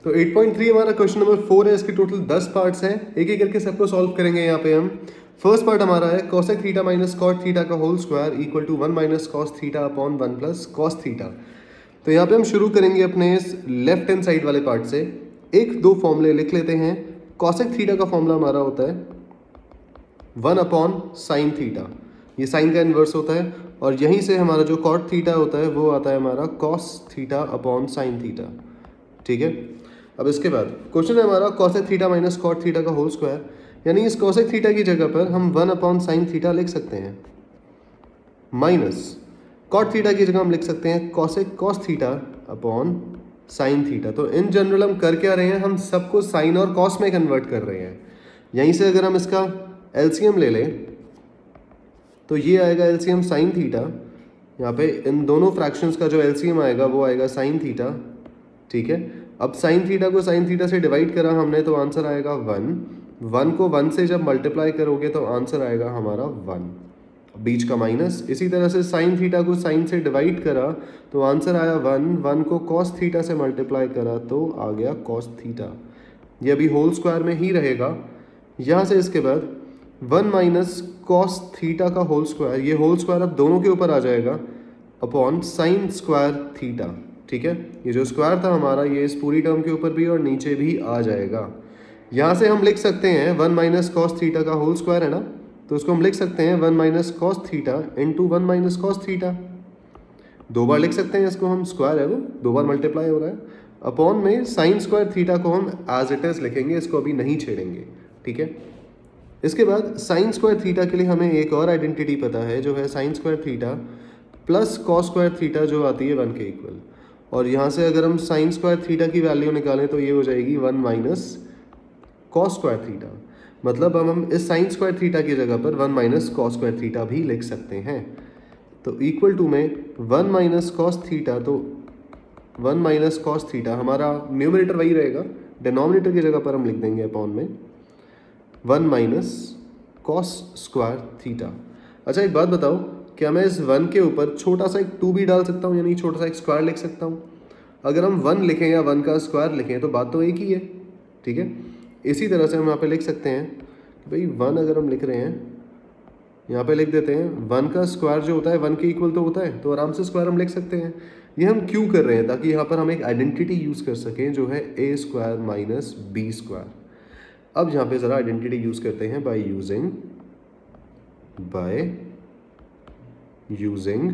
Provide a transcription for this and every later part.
तो 8.3 हमारा question number 4 है। इसके टोटल 10 पार्ट्स हैं, एक एक करके सबको सॉल्व करेंगे। यहाँ पे हम फर्स्ट पार्ट हमारा है cosec theta minus cot theta का whole square equal to 1 minus cos theta upon 1 plus cos theta. तो यहाँ पे हम शुरू करेंगे अपने इस लेफ्ट हैंड साइड वाले पार्ट से। एक दो फॉर्मूले लिख लेते हैं। cosec थीटा का फॉर्मूला हमारा होता है 1 अपॉन साइन थीटा, ये साइन का इन्वर्स होता है। और यहीं से हमारा जो कॉट थीटा होता है वो आता है हमारा cos theta upon sine theta. ठीक है, अब इसके बाद क्वेश्चन है हमारा cosec theta minus cot theta का होल स्क्वायर, यानी इस cosec थीटा की जगह पर हम 1 अपॉन साइन थीटा लिख सकते हैं, माइनस कॉट थीटा की जगह हम लिख सकते हैं cosec cos theta upon sine theta. तो इन जनरल हम कर क्या रहे हैं, हम सबको साइन और कॉस में कन्वर्ट कर रहे हैं। यहीं से अगर हम इसका एलसीएम ले लें तो ये आएगा एलसीएम साइन थीटा। यहाँ पे इन दोनों फ्रैक्शंस का जो एलसीएम आएगा वो आएगा साइन थीटा। ठीक है, अब साइन थीटा को साइन थीटा से डिवाइड करा हमने तो आंसर आएगा 1। 1 को 1 से जब मल्टीप्लाई करोगे तो आंसर आएगा हमारा 1, बीच का माइनस। इसी तरह से साइन थीटा को साइन से डिवाइड करा तो आंसर आया 1। 1 को कॉस थीटा से मल्टीप्लाई करा तो आ गया कॉस थीटा। ये अभी होल स्क्वायर में ही रहेगा। यहाँ से इसके बाद 1 माइनस कॉस थीटा का होल स्क्वायर, ये होल स्क्वायर अब दोनों के ऊपर आ जाएगा अपॉन साइन स्क्वायर थीटा। ठीक है, ये जो स्क्वायर था हमारा ये इस पूरी टर्म के ऊपर भी और नीचे भी आ जाएगा। यहाँ से हम लिख सकते हैं 1 माइनस कॉस थीटा का होल स्क्वायर है ना, तो उसको हम लिख सकते हैं 1 minus cos theta into 1 minus cos theta. दो बार लिख सकते हैं इसको हम, स्क्वायर है वो, दो बार मल्टीप्लाई हो रहा है। अपॉन में साइन स्क्वायर थीटा को हम एज इट इज लिखेंगे, इसको अभी नहीं छेड़ेंगे। ठीक है, इसके बाद साइन स्क्वायर थीटा के लिए हमें एक और आइडेंटिटी पता है जो है sign square theta plus cos square theta जो आती है 1 के इक्वल। और यहाँ से अगर हम साइन स्क्वायर थीटा की वैल्यू निकालें तो ये हो जाएगी 1 माइनस कॉस स्क्वायर थीटा। मतलब अब हम इस साइन स्क्वायर थीटा की जगह पर 1 माइनस कॉस स्क्वायर थीटा भी लिख सकते हैं। तो इक्वल टू में 1 माइनस कॉस थीटा, तो 1 माइनस कॉस थीटा हमारा न्यूमरेटर वही रहेगा, डिनोमिनेटर की जगह पर हम लिख देंगे अपॉन में 1 माइनस कॉस स्क्वायर थीटा। अच्छा एक बात बताओ, क्या मैं इस 1 के ऊपर छोटा सा एक 2 भी डाल सकता हूँ, यानी छोटा सा एक स्क्वायर लिख सकता हूँ? अगर हम 1 लिखें या 1 का स्क्वायर लिखें तो बात तो एक ही है। ठीक है, इसी तरह से हम यहाँ पे लिख सकते हैं कि भाई 1 अगर हम लिख रहे हैं, यहाँ पे लिख देते हैं 1 का स्क्वायर जो होता है 1 के इक्वल तो होता है, तो आराम से स्क्वायर हम लिख सकते हैं। ये हम क्यों कर रहे हैं, ताकि यहाँ पर हम एक आइडेंटिटी यूज़ कर सकें जो है A square minus B square. अब यहाँ पे ज़रा आइडेंटिटी यूज़ करते हैं by using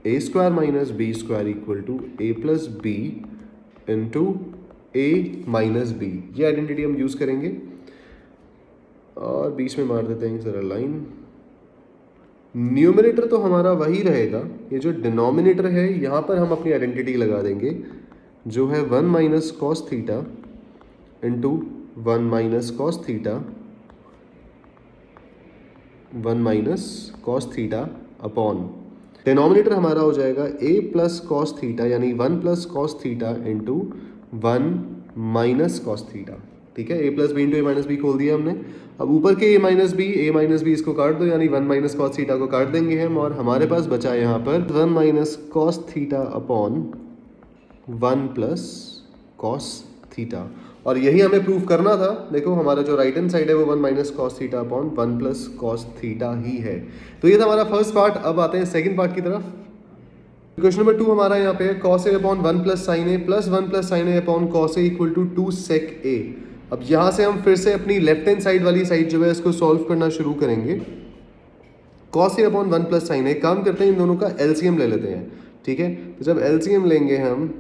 A square minus B square equal to A plus B into A minus B. ये आइडेंटिटी हम यूज़ करेंगे और बीच में मार देते हैं ज़रा लाइन। न्यूमरेटर तो हमारा वही रहेगा, ये जो डिनोमिनेटर है यहाँ पर हम अपनी आइडेंटिटी लगा देंगे जो है 1 minus cos theta into 1 minus cos theta, 1 minus cos theta upon denominator हमारा हो जाएगा a प्लस कॉस थीटा, यानी 1 plus cos theta into 1 minus cos theta. ठीक है, a plus B into A minus B खोल दिया हमने। अब ऊपर के a माइनस बी इसको काट दो, यानी 1 माइनस कॉस थीटा को काट देंगे हम, और हमारे पास बचा है यहाँ पर 1 minus cos theta upon 1 plus cos theta. और यही हमें प्रूफ करना था। देखो हमारा जो राइट हैंड साइड है वो 1 minus cos theta upon 1 plus cos theta ही है। तो ये था हमारा फर्स्ट पार्ट। अब आते हैं सेकंड पार्ट की तरफ। क्वेश्चन नंबर 2 हमारा यहाँ पे है cos A upon 1 plus sine A plus 1 plus sine A upon cos A equal to 2 sec A. अब यहाँ से हम फिर से अपनी लेफ्ट हैंड साइड वाली साइड जो है इसको सॉल्व करना शुरू करेंगे। Cos A upon 1 plus sine A, काम करते हैं इन दोनों का एलसीएम ले लेते हैं। ठीक है, तो जब एलसीएम लेंगे हम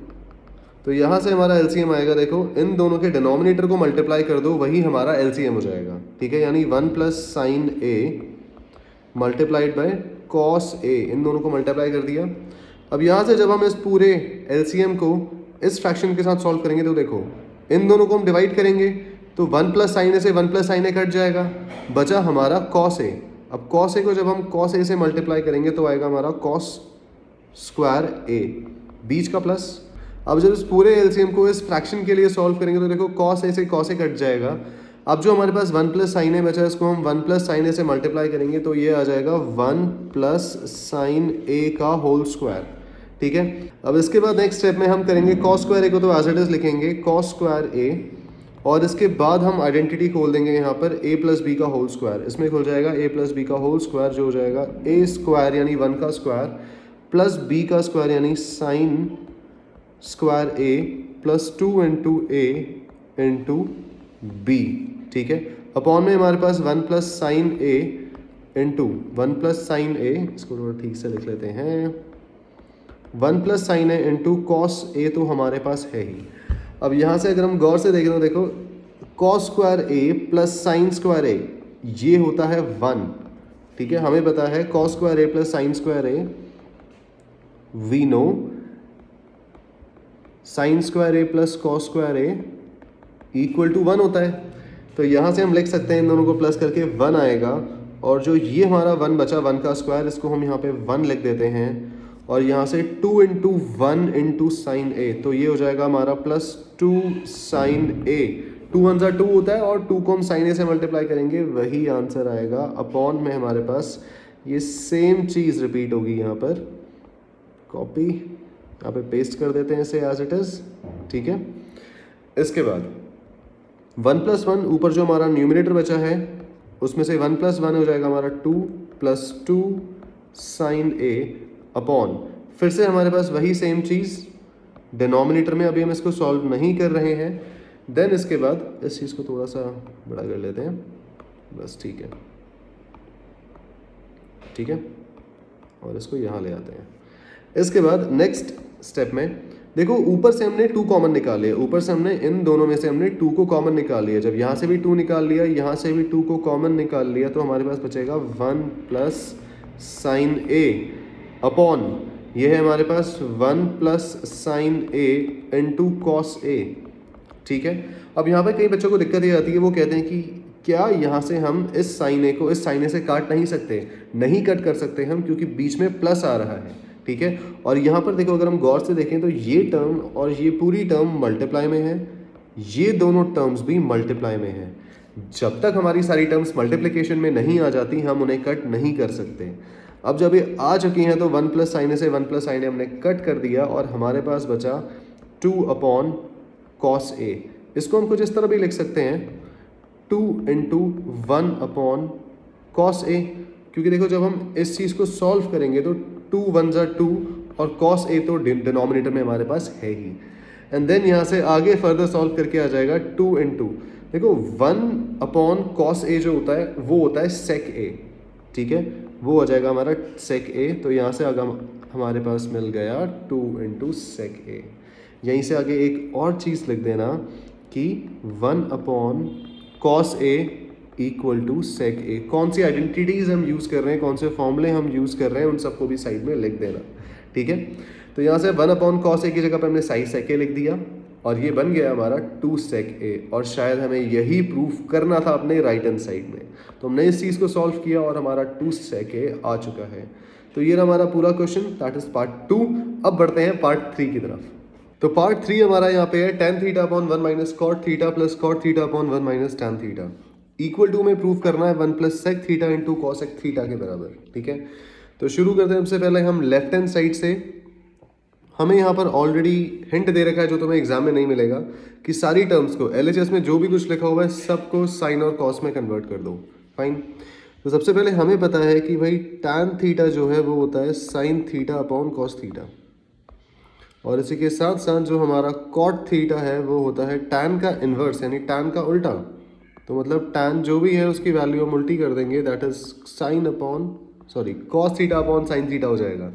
तो यहाँ से हमारा एलसीएम आएगा, देखो इन दोनों के डिनोमिनेटर को मल्टीप्लाई कर दो, वही हमारा एलसीएम हो जाएगा। ठीक है, यानी 1 plus sine A multiplied by cos A, इन दोनों को मल्टीप्लाई कर दिया। अब यहाँ से जब हम इस पूरे एलसीएम को इस फ्रैक्शन के साथ सॉल्व करेंगे तो देखो इन दोनों को हम डिवाइड करेंगे तो 1 प्लस साइन ए से 1 प्लस साइन ए कट जाएगा, बचा हमारा कॉस ए। अब कॉस ए को जब हम कॉस ए से मल्टीप्लाई करेंगे तो आएगा हमारा कॉस स्क्वायर ए, बीच का प्लस। अब जब इस पूरे एलसीएम को इस फ्रैक्शन के लिए सॉल्व करेंगे तो देखो कॉस ए से कॉस ए कट जाएगा। अब जो हमारे पास 1 प्लस साइन ए बचा है इसको हम 1 प्लस साइन ए से मल्टीप्लाई करेंगे तो ये आ जाएगा 1 प्लस साइन ए का होल स्क्वायर। ठीक है। अब इसके बाद नेक्स्ट स्टेप में हम करेंगे कॉस स्क्वायर ए को तो एज इट इज लिखेंगे कॉस स्क्वायर ए, और इसके बाद हम आइडेंटिटी खोल देंगे यहाँ पर a प्लस बी का होल स्क्वायर। इसमें खुल जाएगा a प्लस बी का होल स्क्वायर जो हो जाएगा a स्क्वायर यानी 1 का स्क्वायर प्लस b का स्क्वायर यानी sine square a plus 2 into A into B, ठीक है। अपॉन में हमारे पास 1 plus sine a into 1 plus sine a, इसको थोड़ा ठीक से लिख लेते हैं, 1 plus sine a into cos a तो हमारे पास है ही। अब यहाँ से अगर हम गौर से देखें तो देखो cos square A plus sine square A ये होता है 1, ठीक है। हमें पता है cos square A plus sine square A, we know sine square A plus cos square A equal to 1 होता है। तो यहाँ से हम लिख सकते हैं इन दोनों को प्लस करके 1 आएगा, और जो ये हमारा 1 बचा 1 का स्क्वायर, इसको हम यहाँ पे 1 लिख देते हैं, और यहाँ से 2 इंटू 1 इंटू साइन ए, तो ये हो जाएगा हमारा प्लस 2 साइन ए। 2 1 जा 2 होता है, और 2 को हम साइन ए से मल्टीप्लाई करेंगे, वही आंसर आएगा। अपॉन में हमारे पास ये सेम चीज़ रिपीट होगी यहाँ पर, कॉपी यहाँ पे पेस्ट कर देते हैं इसे एज इट इज़, ठीक है। इसके बाद 1 प्लस 1 ऊपर जो हमारा न्यूमिनेटर बचा है उसमें से 1 प्लस 1 हो जाएगा हमारा 2 प्लस 2 साइन ए, अपॉन फिर से हमारे पास वही सेम चीज़ डिनोमिनेटर में, अभी हम इसको सॉल्व नहीं कर रहे हैं। देन इसके बाद इस चीज़ को थोड़ा सा बड़ा कर लेते हैं, बस ठीक है, ठीक है, और इसको यहाँ ले आते हैं। इसके बाद नेक्स्ट स्टेप में देखो ऊपर से हमने 2 कॉमन निकाल लिया, ऊपर से हमने इन दोनों में से हमने 2 को कॉमन निकाल लिया। जब यहाँ से भी 2 निकाल लिया, यहाँ से भी 2 को कॉमन निकाल लिया, तो हमारे पास बचेगा 1 प्लस साइन ए, अपॉन ये है हमारे पास 1 plus sine A into cos A, ठीक है। अब यहाँ पे कई बच्चों को दिक्कत ये आती है, वो कहते हैं कि क्या यहाँ से हम इस साइन ए को इस साइन ए से काट नहीं सकते? नहीं कट कर सकते हम, क्योंकि बीच में प्लस आ रहा है, ठीक है। और यहाँ पर देखो अगर हम गौर से देखें तो ये टर्म और ये पूरी टर्म मल्टीप्लाई में है, ये दोनों टर्म्स भी मल्टीप्लाई में है। जब तक हमारी सारी टर्म्स मल्टीप्लिकेशन में नहीं आ जाती हम उन्हें कट नहीं कर सकते। अब जब ये आ चुकी हैं तो 1 प्लस साइन ए से 1 प्लस साइन ए हमने कट कर दिया, और हमारे पास बचा 2 अपॉन कॉस ए। इसको हम कुछ इस तरह भी लिख सकते हैं, 2 इंटू 1 अपॉन कॉस ए, क्योंकि देखो जब हम इस चीज़ को सॉल्व करेंगे तो 2 1 जा 2 और कॉस ए तो डिनोमिनेटर में हमारे पास है ही। एंड देन यहाँ से आगे फर्दर सॉल्व करके आ जाएगा 2 इंटू, देखो 1 अपॉन कॉस ए जो होता है वो होता है सेक ए, ठीक है, वो हो जाएगा हमारा सेक ए। तो यहाँ से आगे हमारे पास मिल गया 2 इंटू सेक ए। यहीं से आगे एक और चीज़ लिख देना कि 1 upon cos A equal to sec A. कौन सी आइडेंटिटीज़ हम यूज़ कर रहे हैं, कौन से फॉर्मूले हम यूज़ कर रहे हैं, उन सबको भी साइड में लिख देना, ठीक है। तो यहाँ से 1 अपॉन कॉस ए की जगह पर हमने साई सेक ए लिख दिया, और ये बन गया हमारा 2 सेक ए। और शायद हमें यही प्रूफ करना था अपने राइट हैंड साइड में, तो हमने इस चीज़ को सॉल्व किया और हमारा 2 सेक ए आ चुका है। तो ये रहा हमारा पूरा क्वेश्चन, दैट इज पार्ट 2। अब बढ़ते हैं पार्ट 3 की तरफ। तो पार्ट 3 हमारा यहाँ पे है tan theta upon 1 minus cot theta plus cot theta upon 1 minus tan theta equal to में प्रूफ करना है 1 plus sec theta into cosec theta के बराबर, ठीक है। तो शुरू करते हैं। सबसे पहले हम लेफ्ट हैंड साइड से, हमें यहाँ पर ऑलरेडी हिंट दे रखा है जो तुम्हें एग्जाम में नहीं मिलेगा, कि सारी टर्म्स को LHS में जो भी कुछ लिखा हुआ है सबको साइन और कॉस में कन्वर्ट कर दो, फाइन। तो सबसे पहले हमें पता है कि भाई tan थीटा जो है वो होता है sign theta upon cos theta, और इसी के साथ साथ जो हमारा कॉट थीटा है वो होता है tan का इन्वर्स यानी tan का उल्टा। तो मतलब tan जो भी है उसकी वैल्यू हम उल्टी कर देंगे, that is sine upon cos theta upon sine theta हो जाएगा।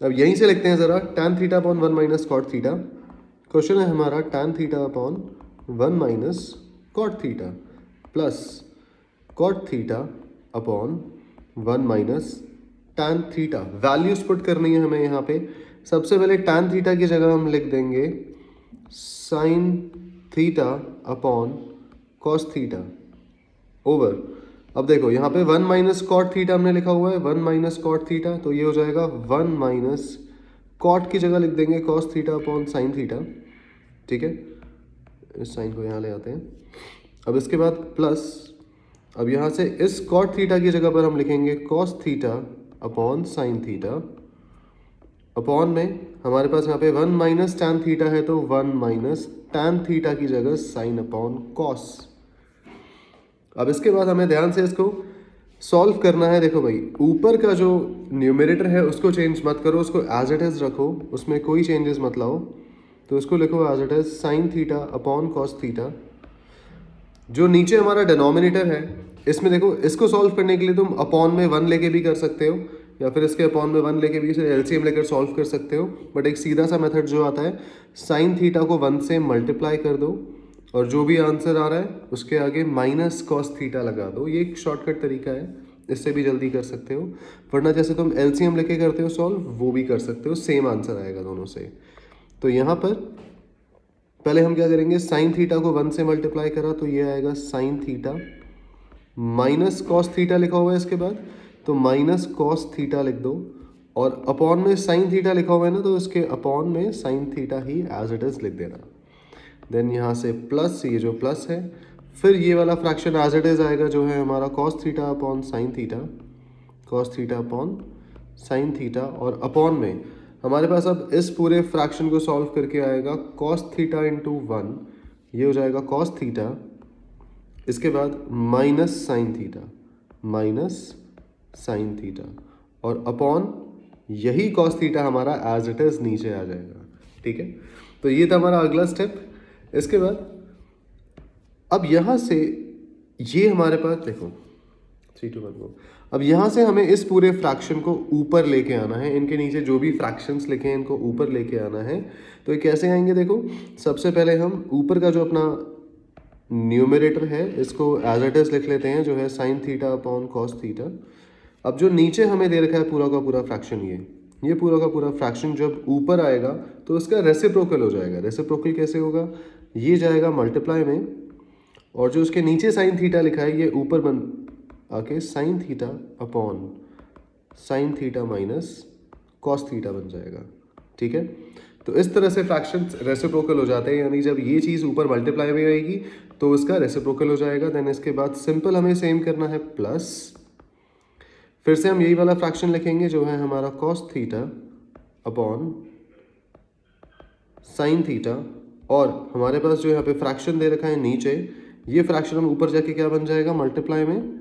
अब यहीं से लिखते हैं ज़रा, tan theta upon 1 minus cot theta. Question है हमारा tan theta upon 1 minus cot theta plus cot theta upon 1 minus tan theta. Values put करनी है हमें यहाँ पे। सबसे पहले tan थीटा की जगह हम लिख देंगे sign theta upon cos theta over, अब देखो यहाँ पे 1 माइनस कॉट थीटा हमने लिखा हुआ है, 1 माइनस कॉट थीटा, तो ये हो जाएगा 1 माइनस कॉट की जगह लिख देंगे cos theta upon sine theta, ठीक है। इस साइन को यहाँ ले आते हैं। अब इसके बाद प्लस, अब यहाँ से इस कॉट थीटा की जगह पर हम लिखेंगे cos theta upon sine theta upon में हमारे पास यहाँ पे 1 माइनस टैन थीटा है, तो 1 माइनस टैन थीटा की जगह साइन अपॉन कॉस। अब इसके बाद हमें ध्यान से इसको सॉल्व करना है। देखो भाई, ऊपर का जो न्यूमरेटर है उसको चेंज मत करो, उसको एज इट इज रखो, उसमें कोई चेंजेस मत लाओ। तो इसको लिखो as it is sine theta upon cos theta. जो नीचे हमारा डिनोमिनेटर है, इसमें देखो, इसको सॉल्व करने के लिए तुम अपॉन में 1 लेके भी कर सकते हो, या फिर इसके अपॉन में 1 लेके भी इसे एलसीएम लेकर सॉल्व कर सकते हो। बट एक सीधा सा मेथड जो आता है, साइन थीटा को 1 से मल्टीप्लाई कर दो और जो भी आंसर आ रहा है उसके आगे माइनस कॉस थीटा लगा दो। ये एक शॉर्टकट तरीका है, इससे भी जल्दी कर सकते हो। वरना जैसे तुम एलसीएम लेके करते हो सॉल्व, वो भी कर सकते हो, सेम आंसर आएगा दोनों से। तो यहाँ पर पहले हम क्या करेंगे, साइन थीटा को 1 से मल्टीप्लाई करा तो ये आएगा sign theta minus cos theta लिखा हुआ है इसके बाद, तो माइनस कॉस थीटा लिख दो। और अपॉन में साइन थीटा लिखा हुआ है ना, तो इसके अपॉन में साइन थीटा ही एज इट इज लिख देना। देन यहाँ से प्लस, ये जो प्लस है, फिर ये वाला फ्रैक्शन एज इट इज आएगा जो है हमारा cos theta upon sine theta, cos theta upon sine theta. और अपॉन में हमारे पास अब इस पूरे फ्रैक्शन को सॉल्व करके आएगा कॉस थीटा इंटू 1, ये हो जाएगा कॉस थीटा। इसके बाद minus sign theta, minus sine theta, और अपॉन यही कॉस थीटा हमारा एज इट इज नीचे आ जाएगा। ठीक है, तो ये था हमारा अगला स्टेप। इसके बाद अब यहाँ से ये हमारे पास देखो 3 2 1 गो। अब यहाँ से हमें इस पूरे फ्रैक्शन को ऊपर लेके आना है, इनके नीचे जो भी फ्रैक्शंस लिखे हैं इनको ऊपर लेके आना है। तो ये कैसे आएंगे, देखो सबसे पहले हम ऊपर का जो अपना न्यूमरेटर है इसको एज इट इज लिख लेते हैं, जो है sign theta upon cos theta. अब जो नीचे हमें दे रखा है पूरा का पूरा फ्रैक्शन, ये पूरा का पूरा फ्रैक्शन जब ऊपर आएगा तो इसका रेसिप्रोकल हो जाएगा। रेसिप्रोकल कैसे होगा, ये जाएगा मल्टीप्लाई में, और जो उसके नीचे साइन थीटा लिखा है ये ऊपर बन आके sign theta upon sine theta minus cos theta बन जाएगा। ठीक है, तो इस तरह से फ्रैक्शंस रेसिप्रोकल हो जाते हैं, यानी जब ये चीज़ ऊपर मल्टीप्लाई में आएगी तो उसका रेसिप्रोकल हो जाएगा। देन इसके बाद सिंपल हमें सेम करना है प्लस, फिर से हम यही वाला फ्रैक्शन लिखेंगे जो है हमारा cos theta upon sine theta, और हमारे पास जो यहाँ पे फ्रैक्शन दे रखा है नीचे, ये फ्रैक्शन हम ऊपर जाके क्या बन जाएगा, मल्टीप्लाई में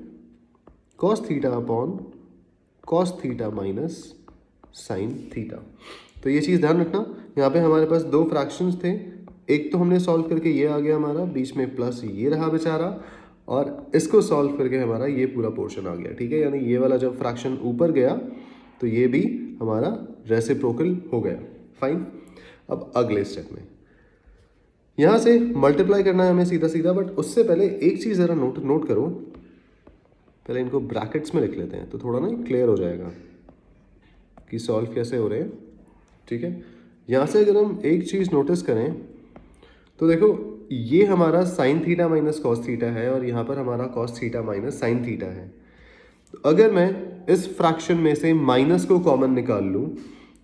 cos theta upon cos theta minus sine theta. तो ये चीज़ ध्यान रखना, यहाँ पे हमारे पास 2 फ्रैक्शंस थे, एक तो हमने सॉल्व करके ये आ गया हमारा, बीच में प्लस ये रहा बेचारा, और इसको सॉल्व करके हमारा ये पूरा पोर्शन आ गया। ठीक है, यानी ये वाला जब फ्रैक्शन ऊपर गया तो ये भी हमारा रेसिप्रोकल हो गया। फाइन, अब अगले स्टेप में यहाँ से मल्टीप्लाई करना है हमें सीधा सीधा, बट उससे पहले एक चीज़ ज़रा नोट करो, पहले इनको ब्रैकेट्स में लिख लेते हैं तो थोड़ा ना क्लियर हो जाएगा कि सॉल्व कैसे हो रहे हैं। ठीक है, यहाँ से अगर हम एक चीज़ नोटिस करें तो देखो, ये हमारा sine theta minus cos theta है और यहाँ पर हमारा cos theta minus sine theta है। तो अगर मैं इस फ्रैक्शन में से माइनस को कॉमन निकाल लूँ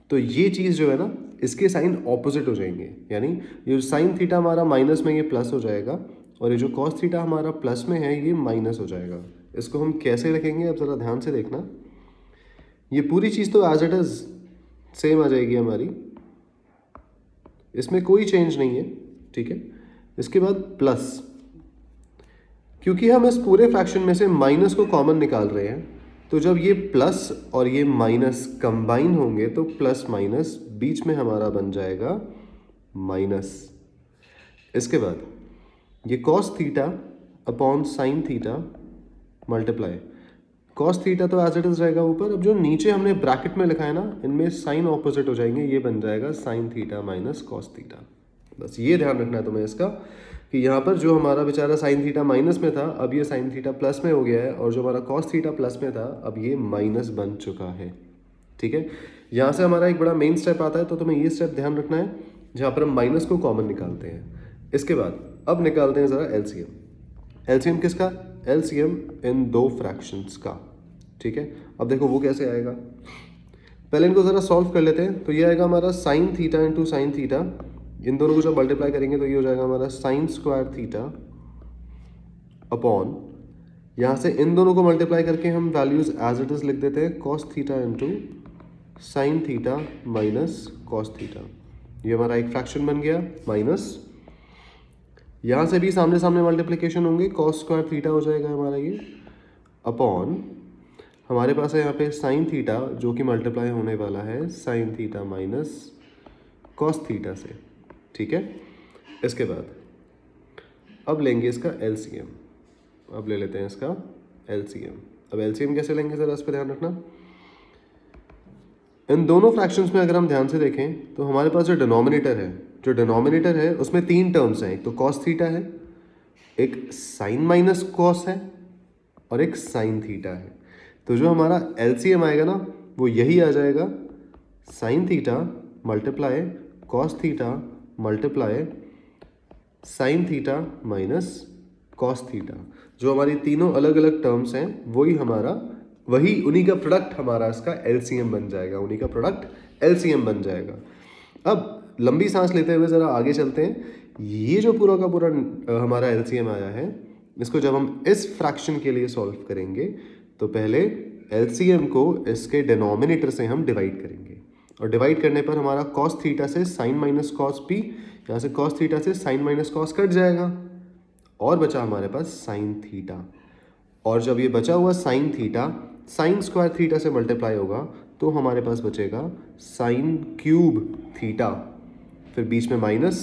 तो ये चीज़ जो है ना, इसके साइन ऑपोजिट हो जाएंगे, यानी ये साइन थीटा हमारा माइनस में ये प्लस हो जाएगा, और ये जो कॉस थीटा हमारा प्लस में है ये माइनस हो जाएगा। इसको हम कैसे लिखेंगे, अब ज़रा ध्यान से देखना, ये पूरी चीज़ तो एज इट इज़ सेम आ जाएगी हमारी, इसमें कोई चेंज नहीं है। ठीक है, इसके बाद प्लस, क्योंकि हम इस पूरे फ्रैक्शन में से माइनस को कॉमन निकाल रहे हैं, तो जब ये प्लस और ये माइनस कंबाइन होंगे तो प्लस माइनस बीच में हमारा बन जाएगा माइनस। इसके बाद ये cos theta upon sine theta multiply, cos theta तो एज इट इज रहेगा ऊपर, अब जो नीचे हमने ब्रैकेट में लिखा है ना, इनमें साइन ऑपोजिट हो जाएंगे, ये बन जाएगा sign theta minus cos theta. बस ये ध्यान रखना है तुम्हें इसका, कि यहाँ पर जो हमारा बेचारा साइन थीटा माइनस में था अब ये साइन थीटा प्लस में हो गया है, और जो हमारा कॉस थीटा प्लस में था अब ये माइनस बन चुका है। ठीक है, यहाँ से हमारा एक बड़ा मेन स्टेप आता है, तो तुम्हें ये स्टेप ध्यान रखना है जहाँ पर हम माइनस को कॉमन निकालते हैं। इसके बाद अब निकालते हैं ज़रा एलसीएम। एलसीएम किसका, एलसीएम इन 2 फ्रैक्शंस का। ठीक है, अब देखो वो कैसे आएगा, पहले इनको ज़रा सॉल्व कर लेते हैं। तो ये आएगा हमारा sine theta into sine theta, इन दोनों को जब मल्टीप्लाई करेंगे तो ये हो जाएगा हमारा साइन स्क्वायर थीटा अपॉन, यहाँ से इन दोनों को मल्टीप्लाई करके हम वैल्यूज एज इट इज लिख देते हैं, cos theta into sine theta minus cos theta, ये हमारा एक फ्रैक्शन बन गया, माइनस यहाँ से भी सामने सामने मल्टीप्लिकेशन होंगे, कॉस स्क्वायर थीटा हो जाएगा हमारा ये, अपॉन हमारे पास है यहाँ पे साइन थीटा जो कि मल्टीप्लाई होने वाला है sign theta minus cos theta से, ठीक है। इसके बाद अब लेंगे इसका एलसीएम, अब ले लेते हैं इसका एलसीएम। अब एलसीएम कैसे लेंगे ज़रा इस पर ध्यान रखना। इन दोनों फ्रैक्शंस में अगर हम ध्यान से देखें तो हमारे पास जो डिनोमिनेटर है उसमें तीन टर्म्स हैं, एक तो कॉस थीटा है, एक साइन माइनस कॉस है और एक साइन थीटा है। तो जो हमारा एलसीएम आएगा ना वो यही आ जाएगा, sine theta multiply cos theta multiply sign theta minus cos theta. जो हमारी तीनों अलग अलग टर्म्स हैं वही उन्हीं का प्रोडक्ट हमारा इसका एलसीएम बन जाएगा, उन्हीं का प्रोडक्ट एलसीएम बन जाएगा। अब लंबी सांस लेते हुए ज़रा आगे चलते हैं। ये जो पूरा का पूरा हमारा एलसीएम आया है, इसको जब हम इस फ्रैक्शन के लिए सॉल्व करेंगे तो पहले एलसीएम को इसके डिनोमिनेटर से हम डिवाइड करेंगे, और डिवाइड करने पर हमारा कॉस थीटा से साइन माइनस कॉस पी, यहाँ से कॉस थीटा से साइन माइनस कॉस कट जाएगा और बचा हमारे पास साइन थीटा। और जब ये बचा हुआ sine theta sine square theta से मल्टीप्लाई होगा तो हमारे पास बचेगा साइन क्यूब थीटा, फिर बीच में माइनस।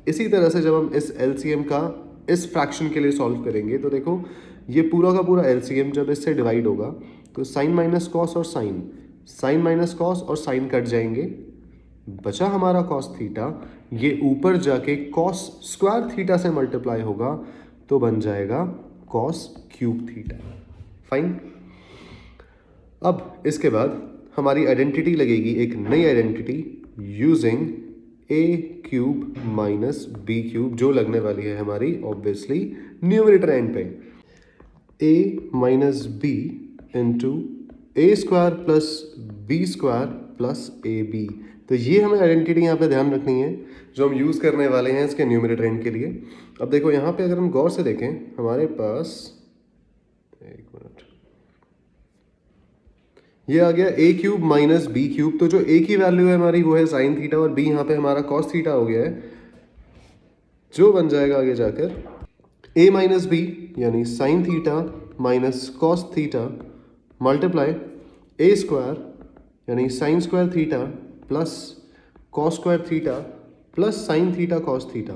इसी तरह से जब हम इस एलसीएम का इस फ्रैक्शन के लिए सॉल्व करेंगे तो देखो ये पूरा का पूरा एलसीएम जब इससे डिवाइड होगा तो साइन माइनस कॉस और साइन माइनस कॉस और साइन कट जाएंगे, बचा हमारा कॉस थीटा, ये ऊपर जाके कॉस स्क्वायर थीटा से मल्टीप्लाई होगा तो बन जाएगा कॉस क्यूब थीटा। फाइन। अब इसके बाद हमारी आइडेंटिटी लगेगी, एक नई identity using A cube minus B cube, जो लगने वाली है हमारी ऑब्वियसली न्यूमरेटर एंड पे, A minus B into A square plus B square plus A B. तो ये हमें आइडेंटिटी यहाँ पे ध्यान रखनी है जो हम यूज़ करने वाले हैं इसके न्यूमरेटर एंड के लिए। अब देखो यहाँ पे अगर हम गौर से देखें हमारे पास, एक मिनट, ये आ गया ए क्यूब माइनस बी क्यूब। तो जो ए की वैल्यू है हमारी वो है साइन थीटा और बी यहाँ पे हमारा कॉस थीटा हो गया है, जो बन जाएगा आगे जाकर ए माइनस बी यानी sine theta minus cos theta multiply A square यानी sine square theta plus cos square theta plus sine theta cos theta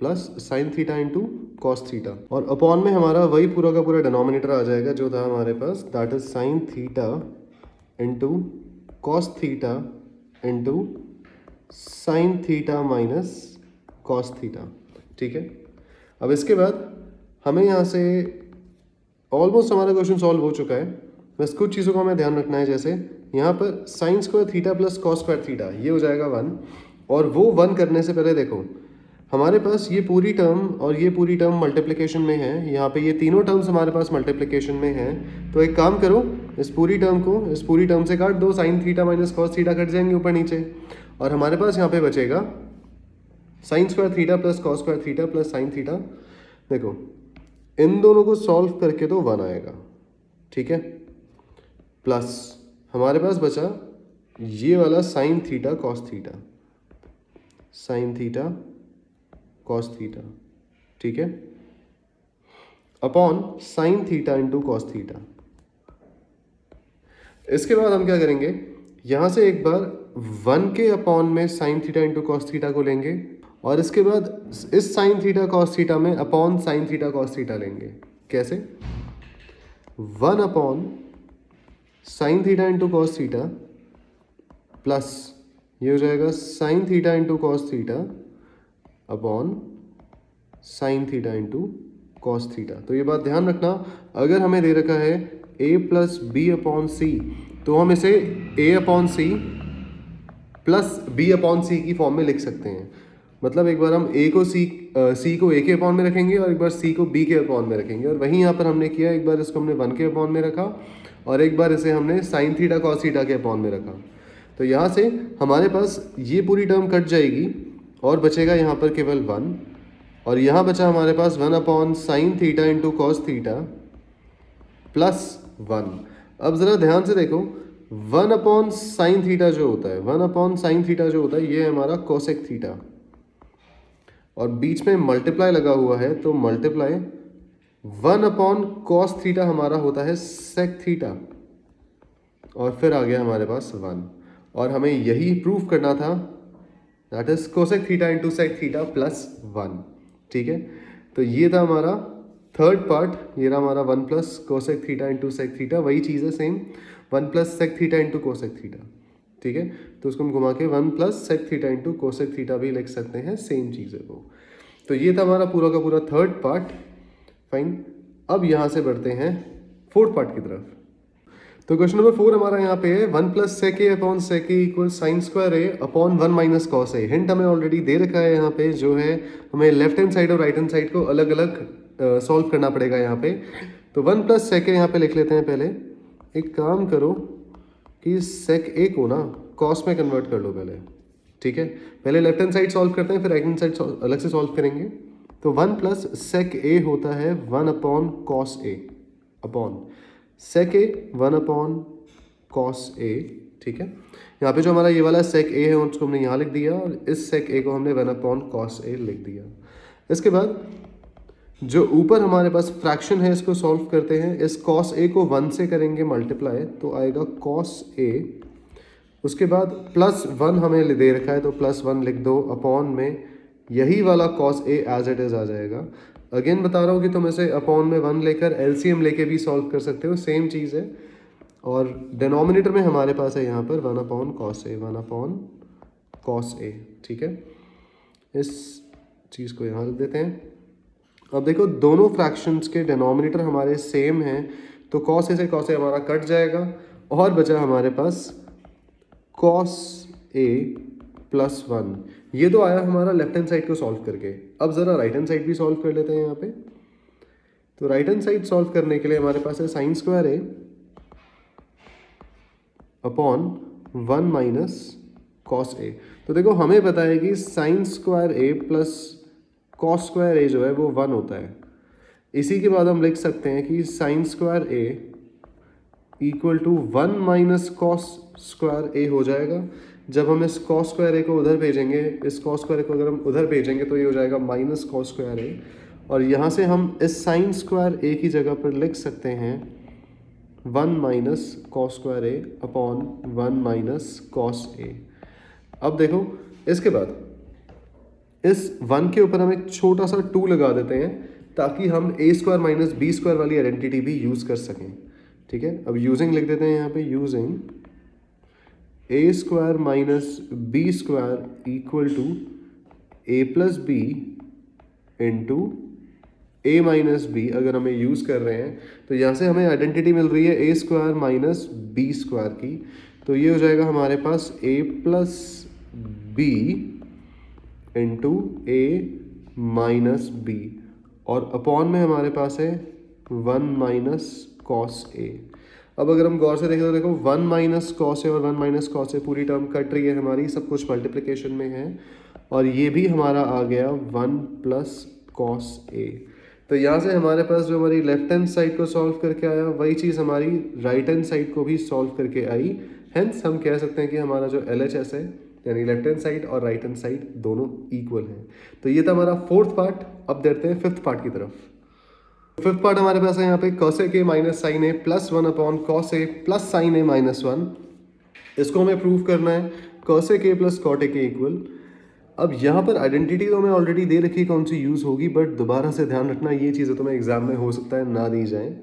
plus sine theta into cos theta, और अपॉन में हमारा वही पूरा का पूरा डिनोमिनेटर आ जाएगा जो था हमारे पास, that is sine theta into cos theta into sine theta minus cos theta. ठीक है। अब इसके बाद हमें यहाँ से ऑलमोस्ट हमारा क्वेश्चन सॉल्व हो चुका है, बस कुछ चीज़ों का हमें ध्यान रखना है। जैसे यहाँ पर sign square theta plus cos square theta ये हो जाएगा 1, और वो 1 करने से पहले देखो हमारे पास ये पूरी टर्म और ये पूरी टर्म मल्टीप्लिकेशन में है, यहाँ पे ये तीनों टर्म्स हमारे पास मल्टीप्लिकेशन में हैं। तो एक काम करो, इस पूरी टर्म से काट दो, sign theta minus cos theta cut जाएंगे ऊपर नीचे, और हमारे पास यहाँ पे बचेगा sign square theta plus cos square theta plus sine theta. देखो इन दोनों को सॉल्व करके तो 1 आएगा, ठीक है, प्लस हमारे पास बचा ये वाला sign theta cos theta, sign theta cos theta, ठीक है, upon sine theta into cos theta. इसके बाद हम क्या करेंगे, यहां से एक बार 1 के अपॉन में sine theta into cos theta को लेंगे, और इसके बाद इस साइन थीटा कॉस थीटा में upon sine theta cos theta लेंगे। कैसे? 1 upon sine theta into cos theta plus ये हो जाएगा sign theta into cos theta upon sine theta into cos theta. तो ये बात ध्यान रखना, अगर हमें दे रखा है a plus B upon C, तो हम इसे a upon C plus b upon C की फॉर्म में लिख सकते हैं। मतलब एक बार हम a को c को a के अपॉन में रखेंगे और एक बार c को b के अपॉन में रखेंगे, और वहीं यहाँ पर हमने किया, एक बार इसको हमने 1 के अपॉन में रखा और एक बार इसे हमने साइन थीटा कॉस थीटा के अपॉन में रखा। तो यहाँ से हमारे पास ये पूरी टर्म कट जाएगी और बचेगा यहाँ पर केवल 1, और यहाँ बचा हमारे पास 1 upon sine theta into cos theta plus 1। अब ज़रा ध्यान से देखो, 1 अपॉन साइन थीटा जो होता है, 1 अपॉन साइन थीटा जो होता है ये है हमारा कोसेक थीटा, और बीच में मल्टीप्लाई लगा हुआ है तो मल्टीप्लाई 1 अपॉन कॉस थीटा हमारा होता है सेक थीटा, और फिर आ गया हमारे पास 1, और हमें यही प्रूफ करना था, that is cosec theta into sec theta plus 1। ठीक है, तो ये था हमारा थर्ड पार्ट, ये रहा हमारा 1 plus cosec theta into sec theta, वही चीज़ है same, 1 plus sec theta into cosec theta. ठीक है, तो उसको हम घुमा के 1 plus sec theta into cosec theta भी लिख सकते हैं, सेम चीज़ है वो। तो ये था हमारा पूरा का पूरा थर्ड पार्ट। फाइन, अब यहाँ से बढ़ते हैं फोर्थ पार्ट की तरफ। तो क्वेश्चन नंबर 4 हमारा यहाँ पे है 1 plus sec A upon sec A equal sign square A upon 1 minus cos A. Hint हमें ऑलरेडी दे रखा है यहाँ पे, जो है हमें लेफ्ट हैंड साइड और राइट हैंड साइड को अलग अलग सॉल्व करना पड़ेगा यहाँ पे। तो 1 प्लस सेक ए यहाँ पे लिख लेते हैं। पहले एक काम करो कि सेक ए को ना कॉस में कन्वर्ट कर लो पहले। ठीक है, पहले लेफ्ट हैंड साइड सॉल्व करते हैं, फिर राइट हैंड साइड अलग से सॉल्व करेंगे। तो 1 प्लस सेक ए होता है 1 upon cos A upon sec A 1 upon cos ए। ठीक है, यहाँ पे जो हमारा ये वाला सेक ए है उसको हमने यहाँ लिख दिया, और इस सेक ए को हमने 1 अपॉन कॉस ए लिख दिया। इसके बाद जो ऊपर हमारे पास फ्रैक्शन है इसको सॉल्व करते हैं। इस कॉस ए को 1 से करेंगे मल्टीप्लाई, तो आएगा कॉस ए। उसके बाद प्लस 1 हमें दे रखा है तो प्लस 1 लिख दो, अपॉन में यही वाला cos A as it is आ जाएगा। अगेन बता रहा हूँ कि तुम इसे अपॉन में 1 लेकर एलसीएम लेके भी सॉल्व कर सकते हो, सेम चीज़ है। और डिनोमिनेटर में हमारे पास है यहाँ पर 1 अपॉन कॉस ए, 1 अपॉन कॉस ए। ठीक है, इस चीज़ को यहाँ लिख देते हैं। अब देखो दोनों फ्रैक्शंस के डिनोमिनेटर हमारे सेम हैं, तो कॉस ए से कॉस ए हमारा कट जाएगा, और बचा हमारे पास कॉस ए प्लस 1। ये तो आया हमारा लेफ्ट हैंड साइड को सॉल्व करके। अब ज़रा राइट हैंड साइड भी सॉल्व कर लेते हैं यहाँ पे। तो राइट हैंड साइड सॉल्व करने के लिए हमारे पास है sign square A upon 1 minus cos A. तो देखो हमें पता है कि sine square A plus cos square ए जो है वो 1 होता है। इसी के बाद हम लिख सकते हैं कि sine square A equal to 1 minus cos square A हो जाएगा। जब हम इस कॉस स्क्वायर ए को उधर भेजेंगे, इस कॉस स्क्वायर ए को अगर हम उधर भेजेंगे तो ये हो जाएगा माइनस कॉस स्क्वायर ए, और यहाँ से हम इस साइन स्क्वायर ए की जगह पर लिख सकते हैं 1 minus cos square A upon 1 minus cos A. अब देखो इसके बाद इस 1 के ऊपर हम एक छोटा सा 2 लगा देते हैं, ताकि हम ए स्क्वायर माइनस बी स्क्वायर वाली आइडेंटिटी भी यूज़ कर सकें। ठीक है, अब यूजिंग लिख देते हैं यहाँ पे, using A square minus B square equal to A plus B into A minus B. अगर हमें यूज़ कर रहे हैं तो यहाँ से हमें आइडेंटिटी मिल रही है A square minus B square की, तो ये हो जाएगा हमारे पास ए plus B into A minus B, और अपॉन में हमारे पास है 1 माइनस कॉस ए। अब अगर हम गौर से देखें तो देखो 1 माइनस कॉस ए और 1 माइनस कॉस ए पूरी टर्म कट रही है हमारी, सब कुछ मल्टीप्लिकेशन में है, और ये भी हमारा आ गया 1 प्लस कॉस ए। तो यहाँ से हमारे पास जो हमारी लेफ्ट हैंड साइड को सॉल्व करके आया वही चीज़ हमारी राइट हैंड साइड को भी सॉल्व करके आई। हेंस हम कह सकते हैं कि हमारा जो LHS है यानी लेफ्ट हैंड साइड और राइट हैंड साइड दोनों इक्वल हैं। तो ये था हमारा फोर्थ पार्ट। अब देखते हैं फिफ्थ पार्ट की तरफ। फिफ्थ पार्ट हमारे पास है यहाँ पे cosec A minus sine A plus 1 upon cos A plus sine A minus 1। इसको हमें प्रूव करना है cosec A plus cot A equal. अब यहाँ पर आइडेंटिटी तो हमें ऑलरेडी दे रखी है कौन सी यूज़ होगी, बट दोबारा से ध्यान रखना ये चीज़ें तुम्हें एग्जाम में हो सकता है ना दी जाए।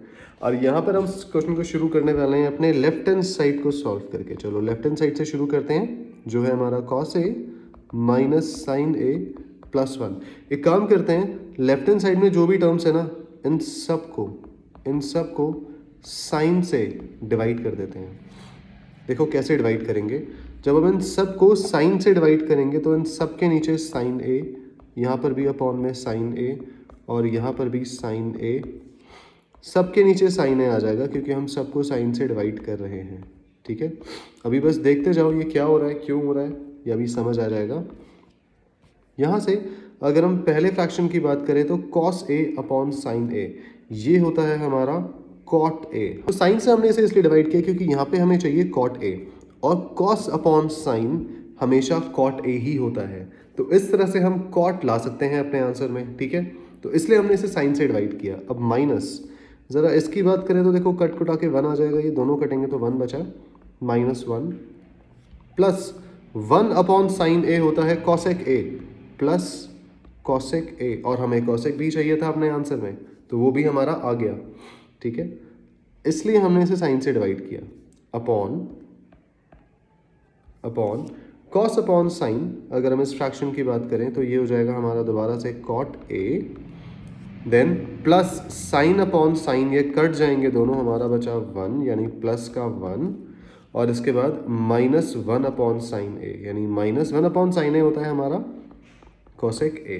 और यहाँ पर हम क्वेश्चन को शुरू करने वाले हैं अपने लेफ्ट हैंड साइड को सॉल्व करके। चलो लेफ्ट हैंड साइड से शुरू करते हैं, जो है हमारा cos A minus sine A plus 1। एक काम करते हैं, लेफ्ट हैंड साइड में जो भी टर्म्स है ना इन सब को साइन से डिवाइड कर देते हैं। देखो कैसे डिवाइड करेंगे, जब हम इन सब को साइन से डिवाइड करेंगे तो इन सब के नीचे साइन ए, यहाँ पर भी अपॉन में साइन ए, और यहाँ पर भी साइन ए, सब के नीचे साइन ए आ जाएगा क्योंकि हम सबको साइन से डिवाइड कर रहे हैं। ठीक है, अभी बस देखते जाओ ये क्या हो रहा है, क्यों हो रहा है, ये अभी समझ आ जाएगा। यहाँ से अगर हम पहले फ्रैक्शन की बात करें तो कॉस ए अपॉन साइन ए, ये होता है हमारा कॉट ए। तो साइन से हमने इसे इसलिए डिवाइड किया क्योंकि यहाँ पे हमें चाहिए कॉट ए, और कॉस अपॉन साइन हमेशा कॉट ए ही होता है। तो इस तरह से हम कॉट ला सकते हैं अपने आंसर में, ठीक है। तो इसलिए हमने इसे साइन से डिवाइड किया। अब माइनस, ज़रा इसकी बात करें तो देखो कट कुटा के 1 आ जाएगा, ये दोनों कटेंगे तो 1 बचा, -1 प्लस 1 अपॉन साइन ए होता है कॉसेक ए प्लस कॉसेक ए, और हमें कॉसेक भी चाहिए था अपने आंसर में, तो वो भी हमारा आ गया, ठीक है। इसलिए हमने इसे साइन से डिवाइड किया। अपॉन कॉस अपॉन साइन, अगर हम इस फ्रैक्शन की बात करें तो ये हो जाएगा हमारा दोबारा से cot A, then plus sine upon sine, ये कट जाएंगे दोनों, हमारा बचा 1 यानी प्लस का 1, और इसके बाद -1 अपॉन साइन ए, यानी -1 अपॉन साइन ए होता है हमारा कोसेक ए।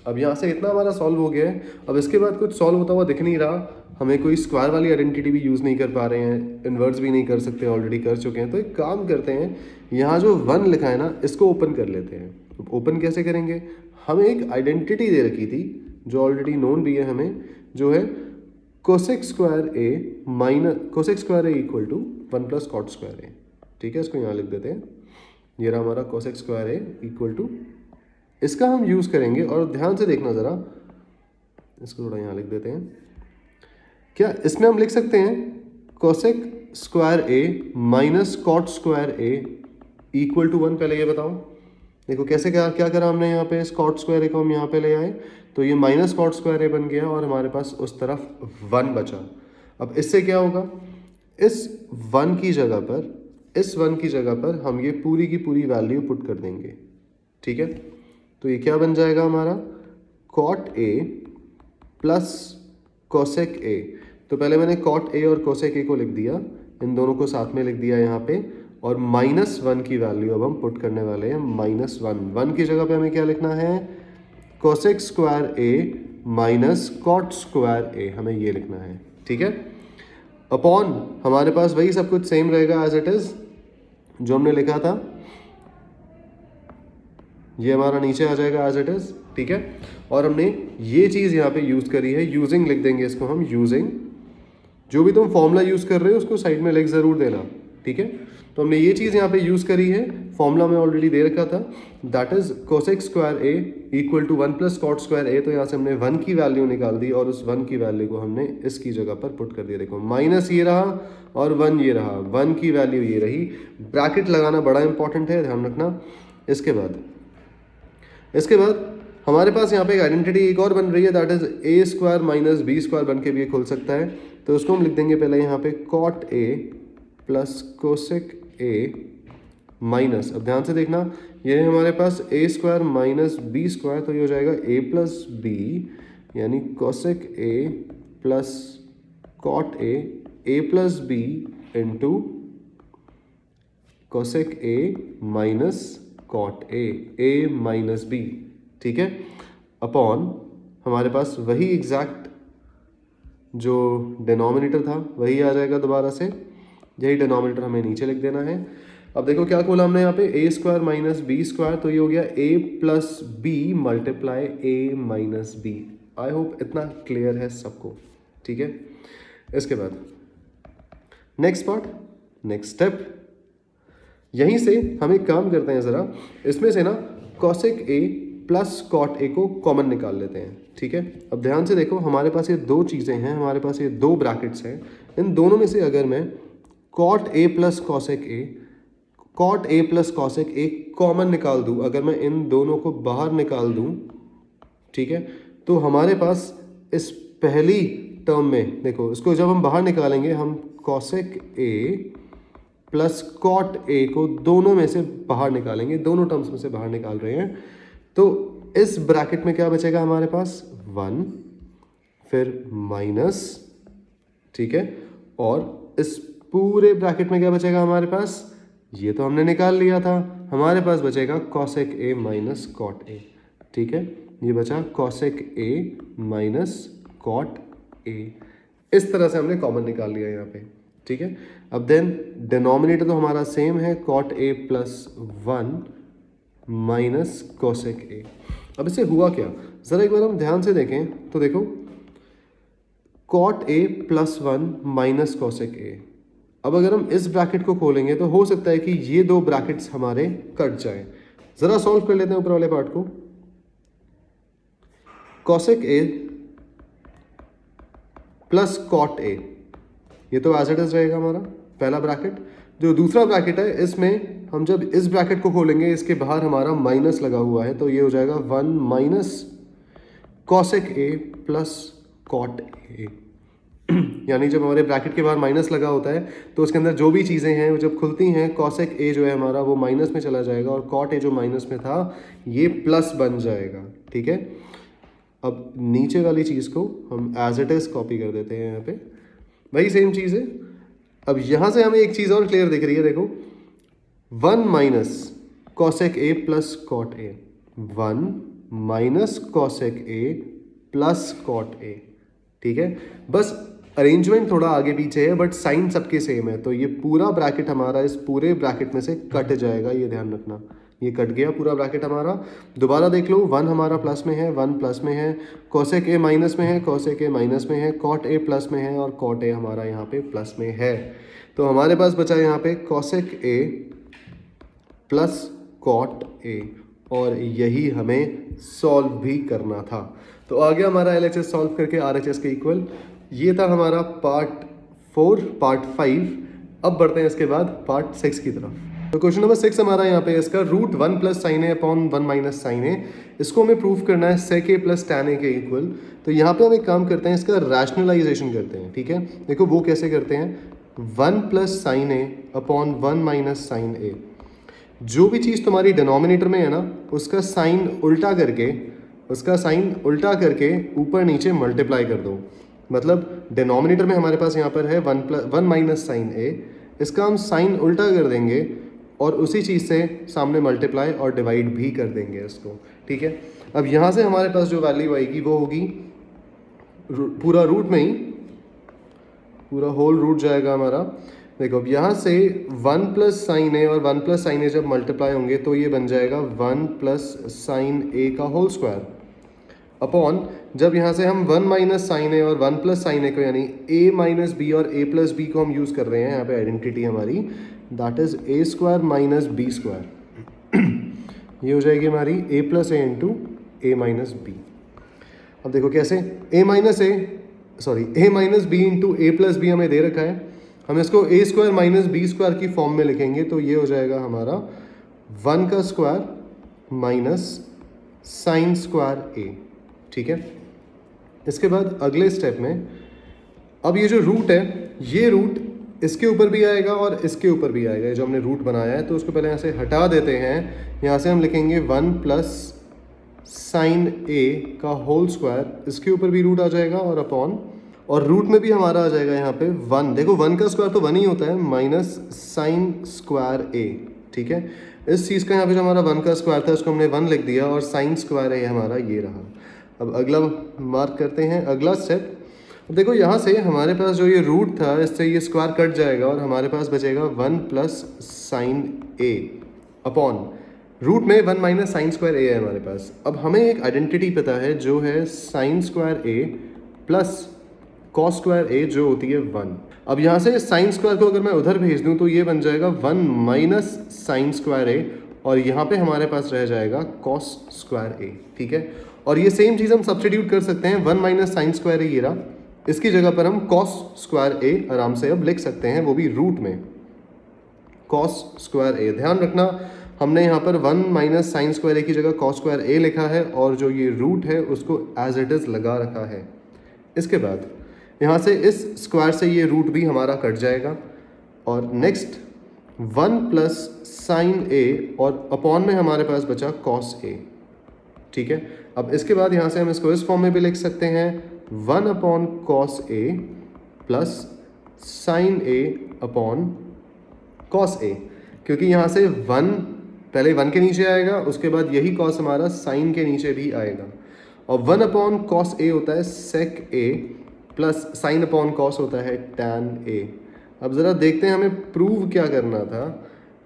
अब यहाँ से इतना हमारा सॉल्व हो गया है। अब इसके बाद कुछ सॉल्व होता हुआ दिख नहीं रहा, हमें कोई स्क्वायर वाली आइडेंटिटी भी यूज़ नहीं कर पा रहे हैं, इन्वर्स भी नहीं कर सकते, ऑलरेडी कर चुके हैं। तो एक काम करते हैं, यहाँ जो 1 लिखा है ना, इसको ओपन कर लेते हैं। ओपन कैसे करेंगे, हमें एक आइडेंटिटी दे रखी थी जो ऑलरेडी नोन भी है हमें, जो है cosec square A minus cosec square A equal to 1 plus cot square A, ठीक है। इसको यहाँ लिख देते हैं, ये रहा हमारा cosec square A equal to, इसका हम यूज़ करेंगे। और ध्यान से देखना ज़रा, इसको थोड़ा यहाँ लिख देते हैं। क्या इसमें हम लिख सकते हैं cosec square A minus cot square A equal to 1? पहले ये बताओ, देखो कैसे क्या करा हमने यहाँ पे, इस कॉट स्क्वायर ए को हम यहाँ पे ले आए, तो ये माइनस कॉट स्क्वायर ए बन गया, और हमारे पास उस तरफ 1 बचा। अब इससे क्या होगा, इस 1 की जगह पर हम ये पूरी की पूरी वैल्यू पुट कर देंगे, ठीक है। तो ये क्या बन जाएगा हमारा, cot A plus cosec A. तो पहले मैंने कॉट ए और कोसेक ए को लिख दिया, इन दोनों को साथ में लिख दिया यहाँ पे, और -1 की वैल्यू अब हम पुट करने वाले हैं, -1 की जगह पे हमें क्या लिखना है, cosec square A minus cot square ए, हमें ये लिखना है, ठीक है। अपॉन हमारे पास वही सब कुछ सेम रहेगा एज इट इज जो हमने लिखा था, ये हमारा नीचे आ जाएगा एज इट इज, ठीक है। और हमने ये चीज़ यहाँ पे यूज़ करी है, यूजिंग लिख देंगे इसको हम, यूजिंग, जो भी तुम फॉर्मूला यूज़ कर रहे हो उसको साइड में लिख ज़रूर देना, ठीक है। तो हमने ये चीज़ यहाँ पे यूज़ करी है, फॉर्मूला में ऑलरेडी दे रखा था, that is cosec square A equal to 1 plus cot square A. तो यहाँ से हमने 1 की वैल्यू निकाल दी, और उस 1 की वैल्यू को हमने इसकी जगह पर पुट कर दिया। देखो माइनस ये रहा और 1 ये रहा, 1 की वैल्यू ये रही। ब्रैकेट लगाना बड़ा इंपॉर्टेंट है, ध्यान रखना। इसके बाद हमारे पास यहाँ पे एक आइडेंटिटी एक और बन रही है, that is A square minus B square बन के भी ये खुल सकता है। तो उसको हम लिख देंगे पहले यहाँ पे cot A plus cosec A minus, अब ध्यान से देखना, ये है हमारे पास A square minus B square, तो ये हो जाएगा ए प्लस बी, यानी cosec A plus cot A plus B into cosec A minus cot A minus B, ठीक है। अपॉन हमारे पास वही एग्जैक्ट जो डिनोमिनेटर था वही आ जाएगा दोबारा से, यही डिनोमिनेटर हमें नीचे लिख देना है। अब देखो क्या खोला हमने यहाँ पे, A square minus B square, तो ये हो गया A plus B multiply A minus B. I hope इतना क्लियर है सबको, ठीक है। इसके बाद नेक्स्ट पार्ट, नेक्स्ट स्टेप, यहीं से हम एक काम करते हैं ज़रा, इसमें से ना cosec A plus cot A को कॉमन निकाल लेते हैं, ठीक है। अब ध्यान से देखो, हमारे पास ये दो चीज़ें हैं, हमारे पास ये दो ब्रैकेट्स हैं, इन दोनों में से अगर मैं cot A plus cosec A common निकाल दूँ, अगर मैं इन दोनों को बाहर निकाल दूँ, ठीक है, तो हमारे पास इस पहली टर्म में देखो, इसको जब हम बाहर निकालेंगे, हम cosec A plus cot A को दोनों में से बाहर निकालेंगे, दोनों टर्म्स में से बाहर निकाल रहे हैं। तो इस ब्रैकेट में क्या बचेगा हमारे पास, 1, फिर माइनस, ठीक है, और इस पूरे ब्रैकेट में क्या बचेगा हमारे पास, ये तो हमने निकाल लिया था, हमारे पास बचेगा cosec A minus cot A, ठीक है। ये बचा cosec A minus cot A, इस तरह से हमने कॉमन निकाल लिया यहाँ पे, ठीक है। अब देन डिनोमिनेटर तो हमारा सेम है, cot A plus 1 minus cosec A. अब इससे हुआ क्या, ज़रा एक बार हम ध्यान से देखें तो देखो, cot A plus 1 minus cosec A. अब अगर हम इस ब्रैकेट को खोलेंगे तो हो सकता है कि ये दो ब्रैकेट्स हमारे कट जाएं। जरा सॉल्व कर लेते हैं ऊपर वाले पार्ट को। Cosec A plus cot A, ये तो एज इट इज रहेगा हमारा पहला ब्रैकेट। जो दूसरा ब्रैकेट है इसमें हम जब इस ब्रैकेट को खोलेंगे इसके बाहर हमारा माइनस लगा हुआ है, तो ये हो जाएगा 1 minus cosec A plus cot A. यानी जब हमारे ब्रैकेट के बाहर माइनस लगा होता है तो उसके अंदर जो भी चीज़ें हैं वो जब खुलती हैं, कॉसेक ए जो है हमारा वो माइनस में चला जाएगा और कॉट ए जो माइनस में था ये प्लस बन जाएगा। ठीक है, अब नीचे वाली चीज़ को हम एज इट इज़ कॉपी कर देते हैं यहाँ पे, वही सेम चीज़ है। अब यहाँ से हमें एक चीज़ और क्लियर दिख रही है, देखो 1 minus cosec A plus cot A, 1 minus cosec A plus cot A. ठीक है, बस अरेंजमेंट थोड़ा आगे पीछे है बट साइन सबके सेम है। तो ये पूरा ब्रैकेट हमारा इस पूरे ब्रैकेट में से कट जाएगा, ये ध्यान रखना। ये कट गया पूरा ब्रैकेट हमारा। दोबारा देख लो, 1 हमारा प्लस में है, 1 प्लस में है, कॉसेक ए माइनस में है, कॉसेक ए माइनस में है, कॉट ए प्लस में है और कॉट ए हमारा यहाँ पे प्लस में है। तो हमारे पास बचा यहाँ पे cosec A plus cot A, और यही हमें सॉल्व भी करना था। तो आ गया हमारा LHS सॉल्व करके RHS के इक्वल। ये था हमारा पार्ट 4, पार्ट 5। अब बढ़ते हैं इसके बाद पार्ट 6 की तरफ। तो क्वेश्चन नंबर 6 हमारा यहाँ पे इसका root 1 plus sine A upon 1 minus sine ए, इसको हमें प्रूव करना है सेक ए प्लस टैन ए के इक्वल। तो यहाँ पे हम एक काम करते हैं, इसका रैशनलाइजेशन करते हैं। ठीक है, देखो वो कैसे करते हैं, 1 plus sine A upon 1 minus sine ए। जो भी चीज़ तुम्हारी डिनोमिनेटर में है ना उसका साइन उल्टा करके ऊपर नीचे मल्टीप्लाई कर दो। मतलब डिनोमिनेटर में हमारे पास यहाँ पर है 1 माइनस साइन ए, इसका हम साइन उल्टा कर देंगे और उसी चीज़ से सामने मल्टीप्लाई और डिवाइड भी कर देंगे इसको। ठीक है, अब यहाँ से हमारे पास जो वैल्यू आएगी वो होगी पूरा रूट में ही, पूरा होल रूट जाएगा हमारा। देखो अब यहाँ से 1 प्लस साइन ए और 1 प्लस साइन ए जब मल्टीप्लाई होंगे तो ये बन जाएगा 1 प्लस साइन ए का होल स्क्वायर अपॉन, जब यहाँ से हम 1 माइनस साइन ए और 1 प्लस साइन ए को यानी a माइनस बी और a प्लस बी को हम यूज़ कर रहे हैं यहाँ पे आइडेंटिटी हमारी, that is a square minus B square. ये हो जाएगी हमारी a plus A into A minus B. अब देखो कैसे, a minus B into A plus B हमें दे रखा है, हम इसको a square minus B square की फॉर्म में लिखेंगे तो ये हो जाएगा हमारा 1 का square minus sine square a। ठीक है, इसके बाद अगले स्टेप में अब ये जो रूट है, ये रूट इसके ऊपर भी आएगा और इसके ऊपर भी आएगा। जो हमने रूट बनाया है तो उसको पहले यहाँ से हटा देते हैं। यहाँ से हम लिखेंगे 1 प्लस साइन ए का होल स्क्वायर, इसके ऊपर भी रूट आ जाएगा और अपॉन, और रूट में भी हमारा आ जाएगा यहाँ पे 1। देखो 1 का स्क्वायर तो 1 ही होता है, माइनस साइन स्क्वायर ए। ठीक है, इस चीज़ का यहाँ पे जो हमारा 1 का स्क्वायर था उसको हमने 1 लिख दिया और साइन स्क्वायर ए हमारा ये रहा। अब अगला मार्क करते हैं, अगला स्टेप। अब देखो यहाँ से हमारे पास जो ये रूट था इससे ये स्क्वायर कट जाएगा और हमारे पास बचेगा 1 plus sine A upon, root में 1 माइनस साइन स्क्वायर ए है हमारे पास। अब हमें एक आइडेंटिटी पता है जो है sign square A plus cos square ए जो होती है 1। अब यहाँ से साइन स्क्वायर को अगर मैं उधर भेज दूँ तो ये बन जाएगा 1 माइनस साइन स्क्वायर ए और यहाँ पे हमारे पास रह जाएगा कॉस स्क्वायर ए। ठीक है, और ये सेम चीज़ हम सब्स्टिट्यूट कर सकते हैं, 1 माइनस साइन स्क्वायर ए ये रहा, इसकी जगह पर हम कॉस स्क्वायर ए आराम से अब लिख सकते हैं, वो भी रूट में कॉस स्क्वायर ए। ध्यान रखना हमने यहाँ पर 1 माइनस साइन स्क्वायर ए की जगह कॉस स्क्वायर ए लिखा है और जो ये रूट है उसको एज इट इज़ लगा रखा है। इसके बाद यहाँ से इस स्क्वायर से ये रूट भी हमारा कट जाएगा और नेक्स्ट 1 प्लस साइन ए और अपॉन में हमारे पास बचा कॉस ए। ठीक है, अब इसके बाद यहाँ से हम इसको इस फॉर्म में भी लिख सकते हैं 1 upon cos A plus sine A upon cos ए, क्योंकि यहाँ से 1 पहले 1 के नीचे आएगा, उसके बाद यही कॉस हमारा साइन के नीचे भी आएगा और 1 अपॉन कॉस ए होता है सेक ए प्लस साइन अपॉन कॉस होता है टैन ए। अब ज़रा देखते हैं हमें प्रूव क्या करना था।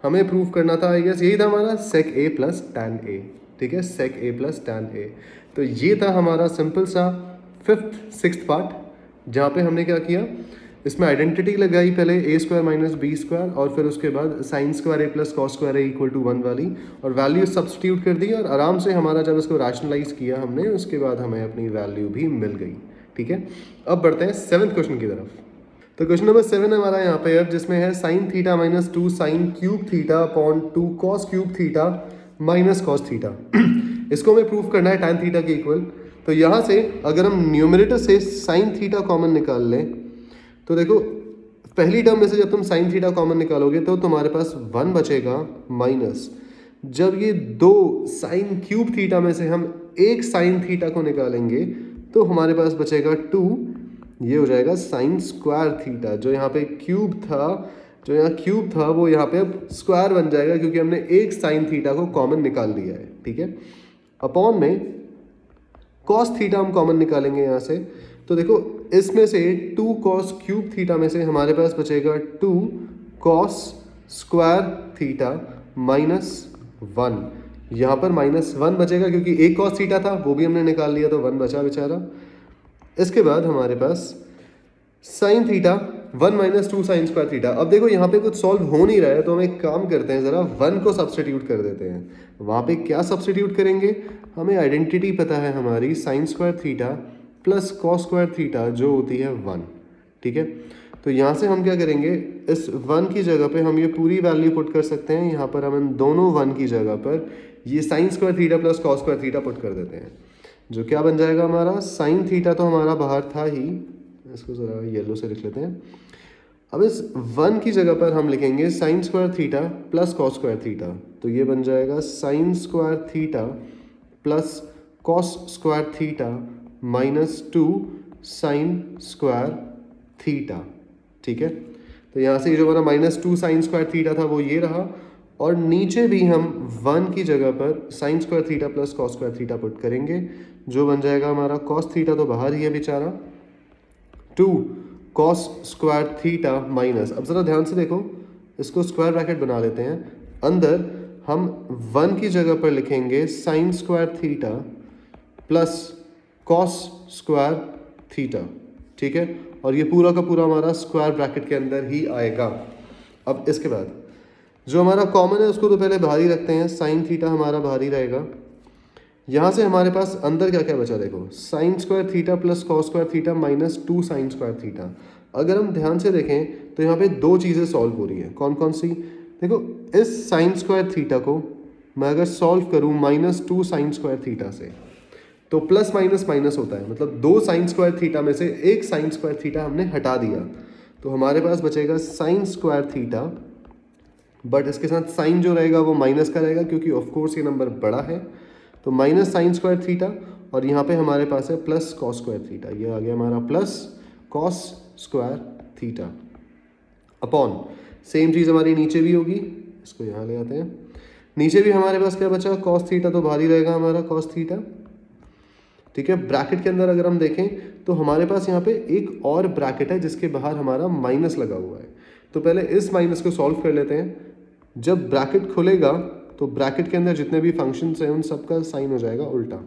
हमें प्रूव करना था आई गेस यही था हमारा सेक ए प्लस टैन ए। ठीक है, सेक ए प्लस टैन ए। तो ये था हमारा सिंपल सा 5th 6th पार्ट। जहाँ पे हमने क्या किया, इसमें आइडेंटिटी लगाई पहले A square minus B square और फिर उसके बाद sine square A plus cos square A equal to 1 वाली, और वैल्यू सब्स्टिट्यूट कर दी और आराम से हमारा जब इसको रैशनलाइज किया हमने उसके बाद हमें अपनी वैल्यू भी मिल गई। ठीक है, अब बढ़ते हैं 7th क्वेश्चन की तरफ। तो क्वेश्चन नंबर 7 हमारा यहाँ पे अब जिसमें है sign theta minus 2 sine cube theta upon 2 cos cube theta minus cos theta. इसको हमें प्रूफ करना है टैन थीटा के इक्वल। तो यहाँ से अगर हम न्यूमरेटर से साइन थीटा कॉमन निकाल लें तो देखो पहली टर्म में से जब तुम साइन थीटा कॉमन निकालोगे तो तुम्हारे पास 1 बचेगा माइनस, जब ये 2 साइन क्यूब थीटा में से हम एक साइन थीटा को निकालेंगे तो हमारे पास बचेगा 2, ये हो जाएगा साइन स्क्वायर थीटा। जो यहाँ पे क्यूब था वो यहाँ पे अब स्क्वायर बन जाएगा क्योंकि हमने एक साइन थीटा को कॉमन निकाल लिया है। ठीक है, अपॉन में कॉस थीटा हम कॉमन निकालेंगे यहाँ से, तो देखो इसमें से 2 कॉस क्यूब थीटा में से हमारे पास बचेगा 2 कॉस स्क्वायर थीटा माइनस 1। यहाँ पर -1 बचेगा क्योंकि एक कॉस थीटा था वो भी हमने निकाल लिया तो 1 बचा बेचारा। इसके बाद हमारे पास sine theta 1 minus 2 sine square theta. अब देखो यहाँ पे कुछ सॉल्व हो नहीं रहा है तो हम एक काम करते हैं, ज़रा 1 को सब्सटीट्यूट कर देते हैं। वहाँ पे क्या सब्सटीट्यूट करेंगे, हमें आइडेंटिटी पता है हमारी sign square theta plus cos square theta जो होती है 1। ठीक है, तो यहाँ से हम क्या करेंगे, इस 1 की जगह पे हम ये पूरी वैल्यू पुट कर सकते हैं। यहाँ पर हम इन दोनों 1 की जगह पर ये sign square theta plus cos square theta put कर देते हैं, जो क्या बन जाएगा हमारा साइन थीटा तो हमारा बाहर था ही, इसको ज़रा येलो से लिख लेते हैं। अब इस 1 की जगह पर हम लिखेंगे sign square theta plus cos square theta, तो ये बन जाएगा sign square theta plus cos square theta minus 2 sine square theta. ठीक है, तो यहाँ से जो हमारा -2 साइन स्क्वायर थीटा था वो ये रहा, और नीचे भी हम 1 की जगह पर sign square theta plus cos square theta put करेंगे, जो बन जाएगा हमारा कॉस थीटा तो बाहर ही है बेचारा, 2 कॉस स्क्वायर थीटा माइनस, अब ज़रा ध्यान से देखो इसको स्क्वायर ब्रैकेट बना लेते हैं, अंदर हम 1 की जगह पर लिखेंगे sign square theta plus cos square theta. ठीक है, और ये पूरा का पूरा हमारा स्क्वायर ब्रैकेट के अंदर ही आएगा। अब इसके बाद जो हमारा कॉमन है उसको तो पहले बाहर ही रखते हैं, साइन थीटा हमारा बाहर ही रहेगा। यहाँ से हमारे पास अंदर क्या क्या बचा, देखो sign square theta plus cos square theta minus 2 sine square theta. अगर हम ध्यान से देखें तो यहाँ पे 2 चीज़ें सॉल्व हो रही हैं, कौन कौन सी, देखो इस साइन स्क्वायर थीटा को मैं अगर सॉल्व करूँ -2 साइन स्क्वायर थीटा से तो प्लस माइनस माइनस होता है, मतलब 2 साइन स्क्वायर थीटा में से एक साइन स्क्वायर थीटा हमने हटा दिया तो हमारे पास बचेगा साइन स्क्वायर थीटा, बट इसके साथ साइन जो रहेगा वो माइनस का रहेगा क्योंकि ऑफकोर्स ये नंबर बड़ा है, तो माइनस साइन स्क्वायर थीटा, और यहाँ पे हमारे पास है प्लस कॉस स्क्वायर थीटा, ये आ गया हमारा plus cos square theta upon same चीज़ हमारी नीचे भी होगी, इसको यहाँ ले आते हैं, नीचे भी हमारे पास क्या बचा, कॉस थीटा तो भारी रहेगा हमारा कॉस थीटा। ठीक है, ब्रैकेट के अंदर अगर हम देखें तो हमारे पास यहाँ पे एक और ब्रैकेट है जिसके बाहर हमारा माइनस लगा हुआ है, तो पहले इस माइनस को सॉल्व कर लेते हैं। जब ब्रैकेट खुलेगा तो ब्रैकेट के अंदर जितने भी फंक्शंस हैं उन सबका साइन हो जाएगा उल्टा।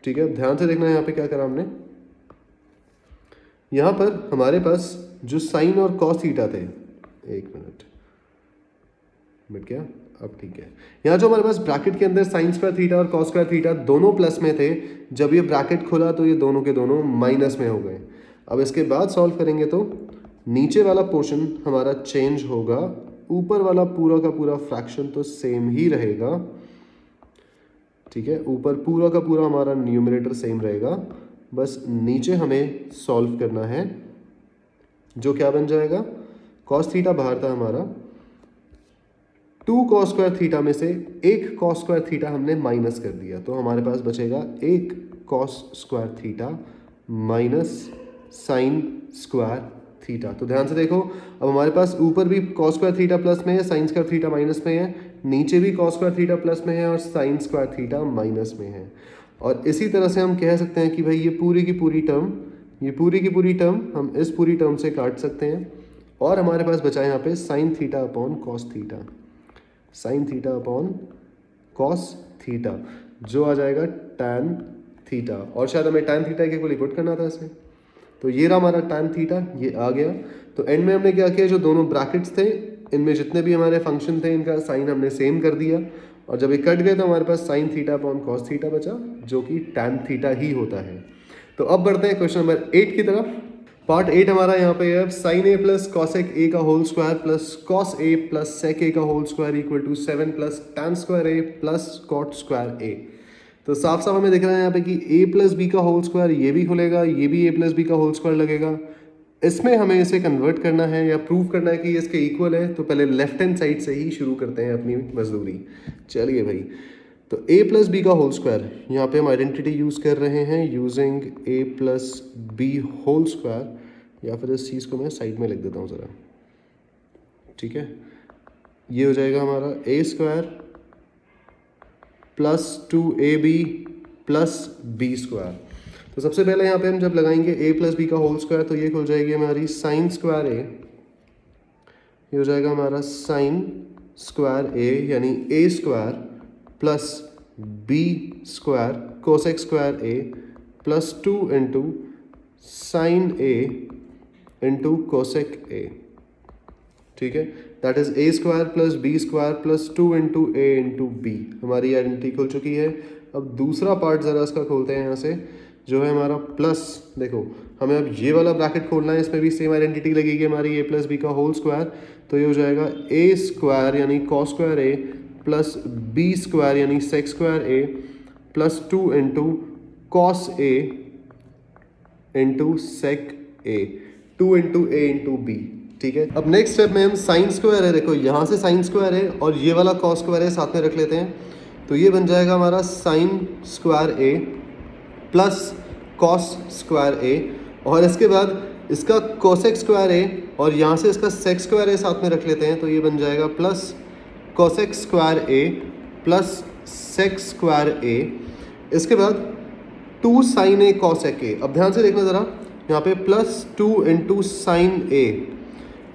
ठीक है, ध्यान से देखना यहाँ पे क्या करा हमने, यहाँ पर हमारे पास जो साइन और कॉस थीटा थे, एक मिनट मिट गया, अब ठीक है, यहाँ जो हमारे पास ब्रैकेट के अंदर साइन स्क्वायर थीटा और कॉस स्क्वायर थीटा दोनों प्लस में थे, जब ये ब्रैकेट खुला तो ये दोनों के दोनों माइनस में हो गए। अब इसके बाद सॉल्व करेंगे तो नीचे वाला पोर्शन हमारा चेंज होगा, ऊपर वाला पूरा का पूरा फ्रैक्शन तो सेम ही रहेगा। ठीक है, ऊपर पूरा का पूरा हमारा न्यूमरेटर सेम रहेगा, बस नीचे हमें सॉल्व करना है, जो क्या बन जाएगा, कॉस थीटा बाहर था हमारा, 2 कॉस स्क्वायर थीटा में से एक कॉस स्क्वायर थीटा हमने माइनस कर दिया, तो हमारे पास बचेगा एक cos square theta minus sine square theta. तो ध्यान से देखो, अब हमारे पास ऊपर भी कॉस स्क्वायर थीटा प्लस में है, साइन स्क्वायर थीटा माइनस में है, नीचे भी कॉस स्क्वायर थीटा प्लस में है और साइन स्क्वायर थीटा माइनस में है। और इसी तरह से हम कह सकते हैं कि भाई ये पूरी की पूरी टर्म हम इस पूरी टर्म से काट सकते हैं, और हमारे पास बचा है यहाँ पे sign theta upon cos theta, sign theta upon cos theta, जो आ जाएगा टैन थीटा, और शायद हमें tan थीटा के इक्वल पुट करना था इसे। तो ये रहा हमारा tan थीटा, ये आ गया। तो एंड में हमने क्या किया, जो दोनों ब्रैकेट्स थे इनमें जितने भी हमारे फंक्शन थे इनका साइन हमने सेम कर दिया, और जब ये कट गए तो हमारे पास sine theta upon cos theta बचा, जो कि tan थीटा ही होता है। तो अब बढ़ते हैं क्वेश्चन नंबर 8 की तरफ। पार्ट 8 हमारा यहाँ पे है sine A plus cosec A का whole square plus cos A plus sec A का whole square equal to 7 plus tan square A plus cot square A. तो साफ साफ हमें दिख रहा है यहाँ पे कि a प्लस बी का होल स्क्वायर ये भी खुलेगा, ये भी a प्लस बी का होल स्क्वायर लगेगा। इसमें हमें इसे कन्वर्ट करना है या प्रूव करना है कि ये इसके इक्वल है, तो पहले लेफ्ट हैंड साइड से ही शुरू करते हैं अपनी मजदूरी। चलिए भाई, तो a प्लस बी का होल स्क्वायर, यहाँ पे हम आइडेंटिटी यूज़ कर रहे हैं using a plus B whole square, या फिर इस चीज़ को मैं साइड में लिख देता हूँ ज़रा, ठीक है। ये हो जाएगा हमारा a square plus 2ab plus B square. तो सबसे पहले यहाँ पे हम जब लगाएंगे a प्लस बी का होल स्क्वायर, तो ये खुल जाएगी हमारी साइन स्क्वायर a, ये हो जाएगा हमारा साइन स्क्वायर a यानी a square plus B square cosec square a plus 2 into sine a into cosec a, ठीक है। That is a square plus B square plus 2 into a into B. हमारी identity खुल चुकी है। अब दूसरा part ज़रा इसका खोलते हैं यहाँ से, जो है हमारा प्लस, देखो हमें अब ये वाला ब्रैकेट खोलना है, इसमें भी सेम आइडेंटिटी लगेगी हमारी a प्लस बी का होल स्क्वायर। तो ये हो जाएगा a स्क्वायर यानी cos square a plus B square यानी sec square a plus 2 into cos a into sec a, 2 into a into B, ठीक है। अब नेक्स्ट स्टेप में हम साइन स्क्वायर है, देखो यहाँ से साइन स्क्वायर है और ये वाला कॉस स्क्वायर है, साथ में रख लेते हैं। तो ये बन जाएगा हमारा sine square a plus cos square a, और इसके बाद इसका कोसेक स्क्वायर a और यहाँ से इसका सेक स्क्वायर a साथ में रख लेते हैं। तो ये बन जाएगा plus cosec square a plus sec square a। इसके बाद 2 साइन a कॉसेक a। अब ध्यान से देखना ज़रा, यहाँ पे प्लस 2 इंटू साइन a।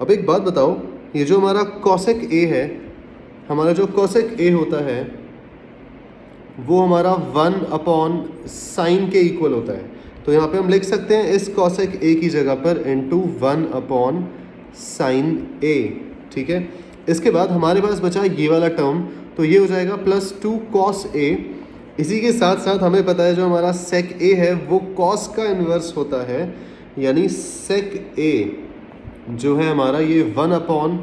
अब एक बात बताओ, ये जो हमारा कॉसेक a है, हमारा जो कॉसेक a होता है वो हमारा 1 अपॉन साइन के इक्वल होता है। तो यहाँ पे हम लिख सकते हैं इस कॉसेक a की जगह पर इंटू 1 अपॉन साइन a, ठीक है। इसके बाद हमारे पास बचा ये वाला टर्म, तो ये हो जाएगा प्लस 2 कॉस a। इसी के साथ साथ हमें पता है जो हमारा सेक a है वो कॉस का इन्वर्स होता है, यानी सेक a जो है हमारा ये 1 अपॉन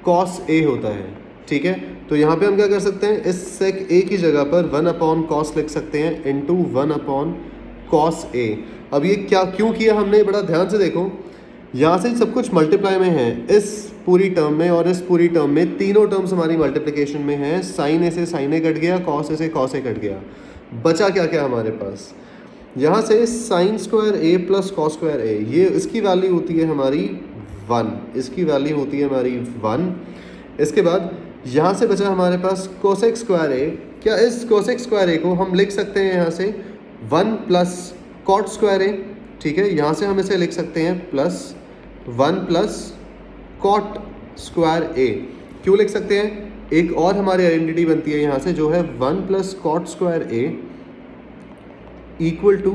कॉस a होता है, ठीक है। तो यहाँ पे हम क्या कर सकते हैं, इस सेक a की जगह पर 1 अपॉन कॉस लिख सकते हैं इंटू 1 अपॉन कॉस a। अब ये क्या क्यों किया हमने, बड़ा ध्यान से देखो, यहाँ से सब कुछ मल्टीप्लाई में है, इस पूरी टर्म में और इस पूरी टर्म में, तीनों टर्म्स हमारी मल्टीप्लिकेशन में है। साइन ए से साइन ए कट गया, कॉस ए से कॉस ए कट गया, बचा क्या क्या हमारे पास, यहाँ से sign square A plus cos square A, ये इसकी वैल्यू होती है हमारी 1, इसकी वैल्यू होती है हमारी 1। इसके बाद यहाँ से बचा हमारे पास कोसेक स्क्वायर ए। क्या इस कोसेक स्क्वायर ए को हम लिख सकते हैं यहाँ से 1 प्लस कॉट स्क्वायर ए, ठीक है। यहाँ से हम इसे लिख सकते हैं प्लस 1 प्लस कॉट स्क्वायर ए। क्यों लिख सकते हैं, एक और हमारी आइडेंटिटी बनती है यहाँ से, जो है 1 plus cot square A equal to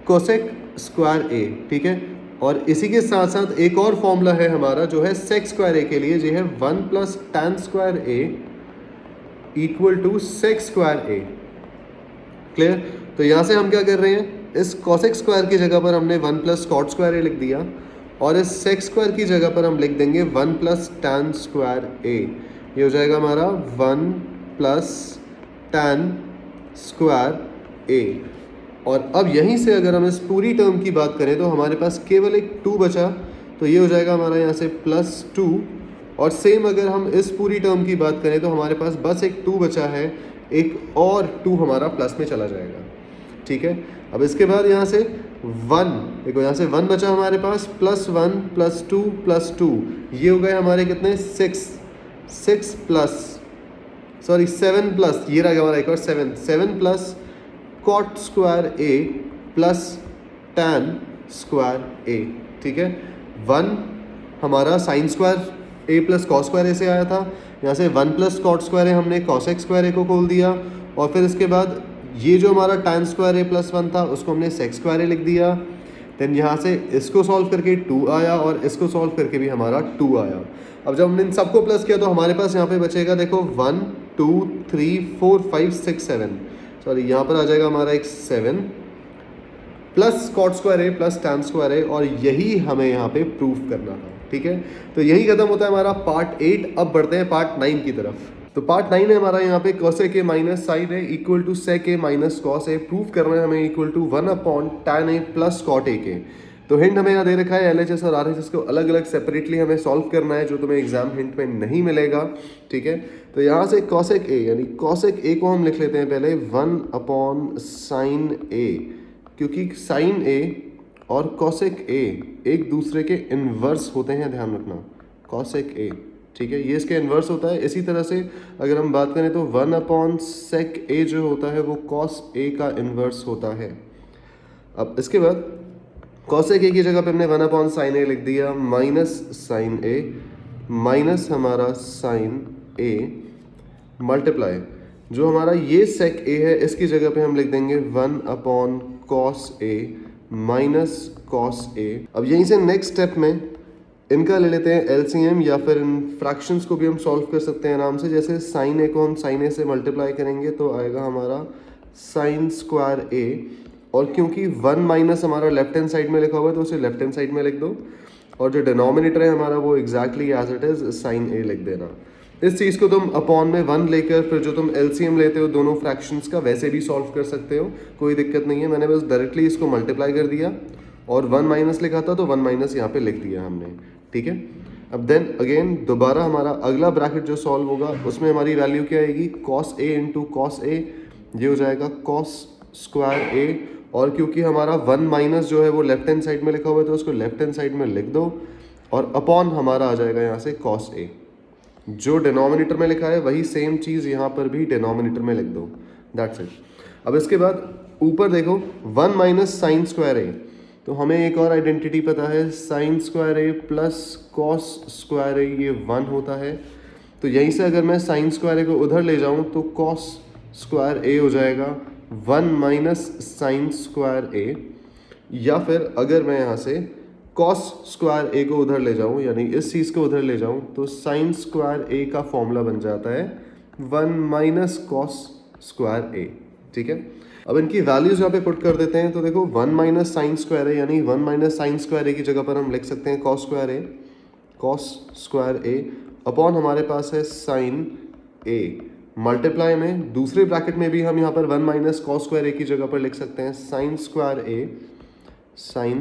cosec square A, ठीक है। और इसी के साथ साथ एक और फॉर्मूला है हमारा जो है सेक स्क्वायर ए के लिए, जो है 1 plus tan square A equal to sec square A. Clear. तो यहाँ से हम क्या कर रहे हैं, इस कॉसेक स्क्वायर की जगह पर हमने 1 प्लस कॉट स्क्वायर ए लिख दिया, और इस सेक स्क्वायर की जगह पर हम लिख देंगे 1 प्लस टैन स्क्वायर ए। ये हो जाएगा हमारा 1 प्लस टैन स्क्वायर ए। और अब यहीं से अगर हम इस पूरी टर्म की बात करें तो हमारे पास केवल एक 2 बचा, तो ये हो जाएगा हमारा यहाँ से प्लस 2। और सेम अगर हम इस पूरी टर्म की बात करें तो हमारे पास बस एक 2 बचा है, एक और 2 हमारा प्लस में चला जाएगा, ठीक है। अब इसके बाद यहाँ से 1, देखो यहाँ से 1 बचा हमारे पास, प्लस 1 प्लस 2 प्लस 2, ये हो गए हमारे कितने 6 प्लस 7 प्लस, ये रह गया हमारा एक और 7 plus cot square A plus tan square A, ठीक है। 1 हमारा sine square A plus cos square ए से आया था, यहाँ से 1 प्लस कॉट स्क्वायर ए हमने कॉसेक स्क्वायर ए को खोल दिया, और फिर इसके बाद ये जो हमारा tan स्क्वायर ए प्लस 1 था उसको हमने sec स्क्वायर ए लिख दिया। देन यहाँ से इसको सॉल्व करके 2 आया और इसको सॉल्व करके भी हमारा 2 आया। अब जब हमने इन सबको प्लस किया तो हमारे पास यहाँ पे बचेगा, देखो 1 2 3 4 5 6 7, सॉरी यहाँ पर आ जाएगा हमारा एक 7 plus cot square A plus tan square ए, और यही हमें यहाँ पे प्रूफ करना था। ठीक है, तो यही खत्म होता है हमारा पार्ट 8। अब बढ़ते हैं पार्ट 9 की तरफ। तो पार्ट 9 है हमारा यहाँ पे cosec a minus sine A equal to sec a minus cos a, proof करना है हमें equal to 1 upon tan a plus cot a के। तो हिंट हमें यहाँ दे रखा है LHS और RHS को अलग अलग सेपरेटली हमें सॉल्व करना है, जो तुम्हें एग्जाम हिंट में नहीं मिलेगा। ठीक है, तो यहाँ से cosec a यानी cosec a को हम लिख लेते हैं पहले 1 अपॉन साइन a, क्योंकि साइन a और cosec a एक दूसरे के इन्वर्स होते हैं, ध्यान रखना cosec a। ठीक है, ये इसके इन्वर्स होता है। इसी तरह से अगर हम बात करें तो 1 अपॉन sec a जो होता है वो cos a का इन्वर्स होता है। अब इसके बाद cosec a की जगह पे हमने 1 अपॉन साइन a लिख दिया माइनस साइन a माइनस हमारा साइन a मल्टीप्लाई जो हमारा ये sec a है इसकी जगह पे हम लिख देंगे 1 upon cos a minus cos a। अब यहीं से नेक्स्ट स्टेप में इनका ले लेते हैं LCM, या फिर इन फ्रैक्शंस को भी हम सॉल्व कर सकते हैं आराम से। जैसे साइन ए को हम साइन ए से मल्टीप्लाई करेंगे तो आएगा हमारा साइन स्क्वायर ए, और क्योंकि 1 माइनस हमारा लेफ्ट हैंड साइड में लिखा हुआ है तो उसे लेफ्ट हैंड साइड में लिख दो, और जो डिनोमिनेटर है हमारा वो exactly as it is sine A लिख देना। इस चीज़ को तुम अपॉन में 1 लेकर फिर जो तुम LCM लेते हो दोनों फ्रैक्शंस का वैसे भी सॉल्व कर सकते हो, कोई दिक्कत नहीं है। मैंने बस डायरेक्टली इसको मल्टीप्लाई कर दिया और 1 माइनस लिखा था तो 1 माइनस यहाँ पे लिख दिया हमने। ठीक है, अब देन अगेन दोबारा हमारा अगला ब्रैकेट जो सॉल्व होगा उसमें हमारी वैल्यू क्या आएगी, cos a into cos A, ये हो जाएगा cos स्क्वायर a, और क्योंकि हमारा 1 माइनस जो है वो लेफ्ट हैंड साइड में लिखा हुआ है तो उसको लेफ्ट हैंड साइड में लिख दो, और अपॉन हमारा आ जाएगा यहाँ से cos a। जो डिनोमिनेटर में लिखा है वही सेम चीज़ यहाँ पर भी डिनोमिनेटर में लिख दो, दैट्स इट। अब इसके बाद ऊपर देखो 1 माइनस साइन स्क्वायर ए, तो हमें एक और आइडेंटिटी पता है sign square A plus cos square A, ये 1 होता है। तो यहीं से अगर मैं साइन स्क्वायर ए को उधर ले जाऊं तो कॉस स्क्वायर ए हो जाएगा 1 माइनस साइन स्क्वायर ए, या फिर अगर मैं यहाँ से कॉस स्क्वायर ए को उधर ले जाऊं यानी इस चीज़ को उधर ले जाऊं तो साइन स्क्वायर ए का फॉर्मूला बन जाता है 1 माइनस कॉस स्क्वायर ए। ठीक है, अब इनकी वैल्यूज यहाँ पे पुट कर देते हैं। तो देखो 1 माइनस साइन स्क्वायर ए यानी 1 माइनस साइन स्क्वायर ए की जगह पर हम लिख सकते हैं कॉस स्क्वायर ए अपॉन हमारे पास है साइन ए, मल्टीप्लाई में दूसरे ब्रैकेट में भी हम यहाँ पर 1 माइनस कॉस स्क्वायर ए की जगह पर लिख सकते हैं साइन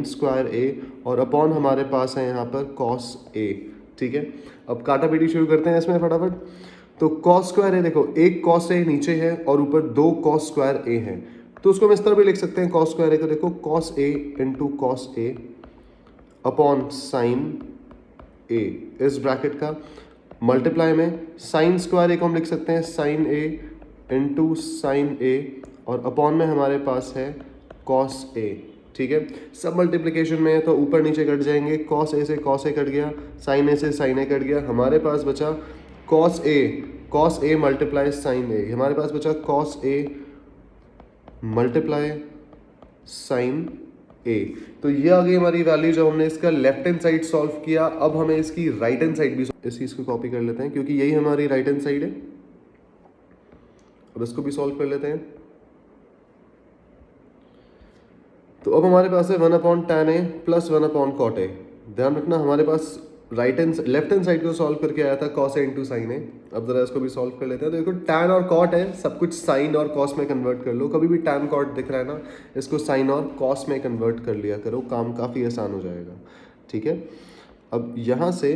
स्क्वायर ए और अपॉन हमारे पास है यहाँ पर कॉस ए। ठीक है, अब काटा पीटी शुरू करते हैं इसमें फटाफट। तो कॉस स्क्वायर ए देखो एक कॉस ए नीचे है और ऊपर 2 कॉस स्क्वायर ए है, तो उसको हम इस तरह भी लिख सकते हैं कॉस स्क्वायर ए को देखो cos A into cos A upon sine ए इस ब्रैकेट का, मल्टीप्लाई में साइन स्क्वायर ए को हम लिख सकते हैं साइन ए इंटू साइन ए और अपॉन में हमारे पास है कॉस ए। ठीक है, सब मल्टीप्लिकेशन में है तो ऊपर नीचे कट जाएंगे, कॉस ए से कॉस ए कट गया, साइन ए से साइन ए कट गया, हमारे पास बचा कॉस ए मल्टीप्लाई साइन ए, हमारे पास बचा कॉस ए मल्टीप्लाई साइन ए। तो ये आ गई हमारी वैल्यू जब हमने इसका लेफ्ट हैंड साइड सॉल्व किया। अब हमें इसकी राइट हैंड साइड भी इस चीज़ को कॉपी कर लेते हैं क्योंकि यही हमारी राइट हैंड साइड है। अब इसको भी सॉल्व कर लेते हैं। तो अब हमारे पास है 1 upon tan A plus 1 upon cot A. ध्यान रखना हमारे पास लेफ्ट हैंड साइड को सॉल्व करके आया था cos A into sine A. अब जरा इसको भी सॉल्व कर लेते हैं। तो देखो टैन और कॉट है, सब कुछ साइन और कॉस में कन्वर्ट कर लो। कभी भी टैन कॉट दिख रहा है ना, इसको साइन और कॉस में कन्वर्ट कर लिया करो, काम काफ़ी आसान हो जाएगा। ठीक है, अब यहाँ से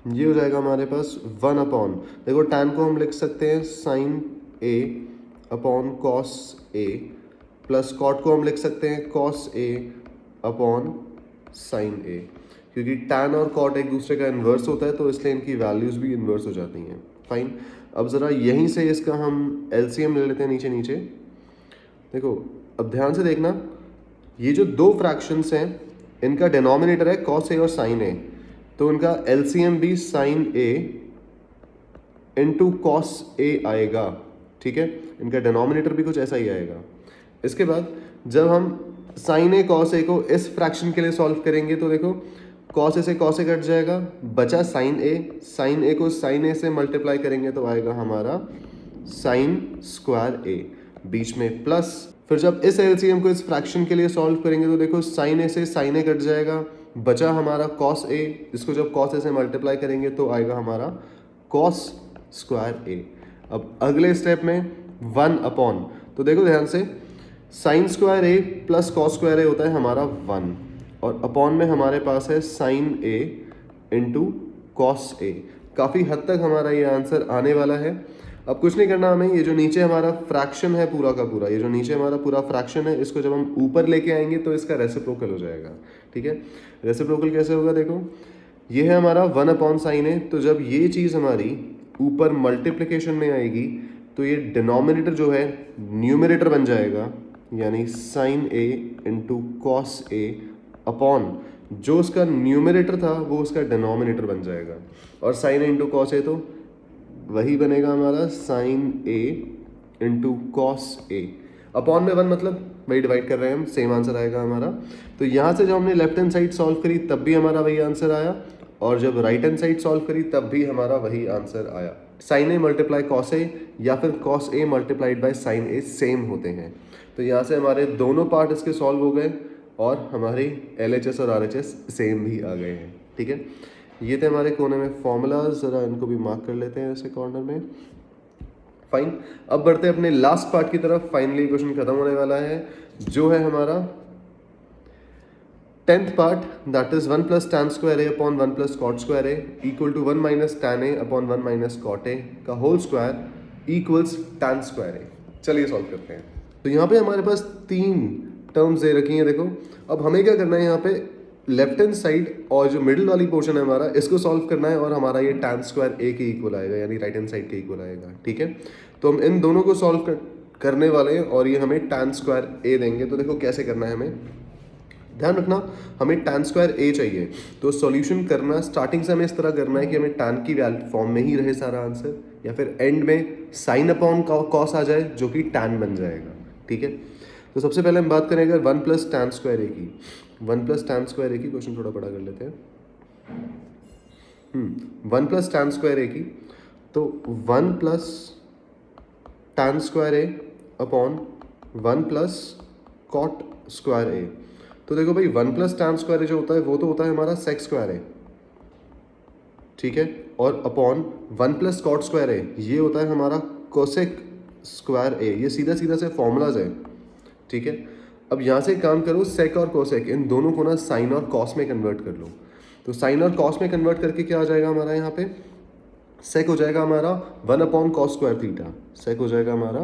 ये हो जाएगा हमारे पास 1 अपॉन, देखो टैन को हम लिख सकते हैं sign A upon cos A plus cot को हम लिख सकते हैं कॉस ए अपॉन साइन ए, क्योंकि टैन और कॉट एक दूसरे का इन्वर्स होता है तो इसलिए इनकी वैल्यूज़ भी इन्वर्स हो जाती हैं। फाइन, अब ज़रा यहीं से इसका हम LCM ले लेते हैं नीचे नीचे। देखो अब ध्यान से देखना, ये जो दो फ्रैक्शंस हैं इनका डिनोमिनेटर है कॉस ए और साइन ए, तो इनका LCM भी sign A into cos A आएगा। ठीक है, इनका डिनोमिनेटर भी कुछ ऐसा ही आएगा। इसके बाद जब हम साइन ए कॉस ए को इस फ्रैक्शन के लिए सॉल्व करेंगे तो देखो कॉस ए से कॉस ए कट जाएगा, बचा साइन ए को साइन ए से मल्टीप्लाई करेंगे तो आएगा हमारा साइन स्क्वायर ए, बीच में प्लस। फिर जब इस एलसीएम को इस फ्रैक्शन के लिए सॉल्व करेंगे तो देखो साइन ए से साइन ए कट जाएगा, बचा हमारा कॉस ए, इसको जब कॉस ए से मल्टीप्लाई करेंगे तो आएगा हमारा कॉस स्क्वायर ए। अब अगले स्टेप में 1 अपॉन, तो देखो ध्यान से sign square A plus cos square ए होता है हमारा 1, और अपॉन में हमारे पास है sine A into cos A. काफ़ी हद तक हमारा ये आंसर आने वाला है। अब कुछ नहीं करना हमें, ये जो नीचे हमारा फ्रैक्शन है पूरा का पूरा, ये जो नीचे हमारा पूरा फ्रैक्शन है, इसको जब हम ऊपर लेके आएंगे तो इसका रेसिप्रोकल हो जाएगा। ठीक है, रेसिप्रोकल कैसे होगा, देखो ये है हमारा 1 अपॉन साइन ए, तो जब ये चीज़ हमारी ऊपर मल्टीप्लिकेशन में आएगी तो ये डिनोमिनेटर जो है न्यूमरेटर बन जाएगा, यानी sign A into cos A upon जो उसका न्यूमरेटर था वो उसका डिनोमिनेटर बन जाएगा, और sign A into cos A तो वही बनेगा हमारा sign A into cos A, upon में 1 मतलब वही डिवाइड कर रहे हैं हम, सेम आंसर आएगा हमारा। तो यहाँ से जब हमने लेफ्ट हैंड साइड सॉल्व करी तब भी हमारा वही आंसर आया, और जब राइट हैंड साइड सॉल्व करी तब भी हमारा वही आंसर आया। Sign A multiply cos A या फिर cos A multiplied by sine A same होते हैं। तो यहाँ से हमारे दोनों पार्ट इसके सॉल्व हो गए और हमारे LHS और RHS सेम भी आ गए हैं। ठीक है, ये थे हमारे कोने में फॉर्मूलाज, ज़रा इनको भी मार्क कर लेते हैं ऐसे कॉर्नर में। फाइन, अब बढ़ते हैं अपने लास्ट पार्ट की तरफ। फाइनली क्वेश्चन खत्म होने वाला है, जो है हमारा 10th part, that is 1 plus tan square A upon 1 plus cot square A equal to 1 minus tan A upon 1 minus cot A का whole square equals tan square A. चलिए सॉल्व करते हैं। तो यहाँ पे हमारे पास 3 टर्म्स दे रखी हैं। देखो अब हमें क्या करना है, यहाँ पे लेफ्ट हैंड साइड और जो मिडिल वाली पोर्शन है हमारा, इसको सॉल्व करना है, और हमारा ये टैन स्क्वायर ए के इक्वल आएगा, यानी राइट हैंड साइड के इक्वल आएगा। ठीक है, तो हम इन दोनों को सॉल्व करने वाले हैं और ये हमें टैन स्क्वायर ए देंगे। तो देखो कैसे करना है, हमें ध्यान रखना, हमें टैन स्क्वायर ए चाहिए, तो सॉल्यूशन करना स्टार्टिंग से हमें इस तरह करना है कि हमें टैन की फॉर्म में ही रहे सारा आंसर, या फिर एंड में साइन अपॉन कॉस आ जाए जो कि टैन बन जाएगा। ठीक है, तो सबसे पहले हम बात करें अगर 1 प्लस टैन स्क्वायर ए की, 1 प्लस टैन स्क्वायर ए की, क्वेश्चन थोड़ा बड़ा कर लेते हैं। 1 प्लस टैन स्क्वायर ए की, तो 1 plus tan square A upon 1 plus cot square A. तो देखो भाई 1 प्लस टैन स्क्वायर ए जो होता है वो तो होता है हमारा सेक स्क्वायर ए, ठीक है, और upon 1 plus cot square A ये होता है हमारा कोसेक स्क्वायर ए। ये सीधा सीधा से फॉर्मूलाज है। ठीक है, अब यहाँ से काम करो, सेक और कोसेक इन दोनों को ना साइन और कॉस में कन्वर्ट कर लो। तो साइन और कॉस में कन्वर्ट करके क्या आ जाएगा हमारा, यहाँ पे सेक हो जाएगा हमारा 1 अपॉन कॉस स्क्वायर थीटा, सेक हो जाएगा हमारा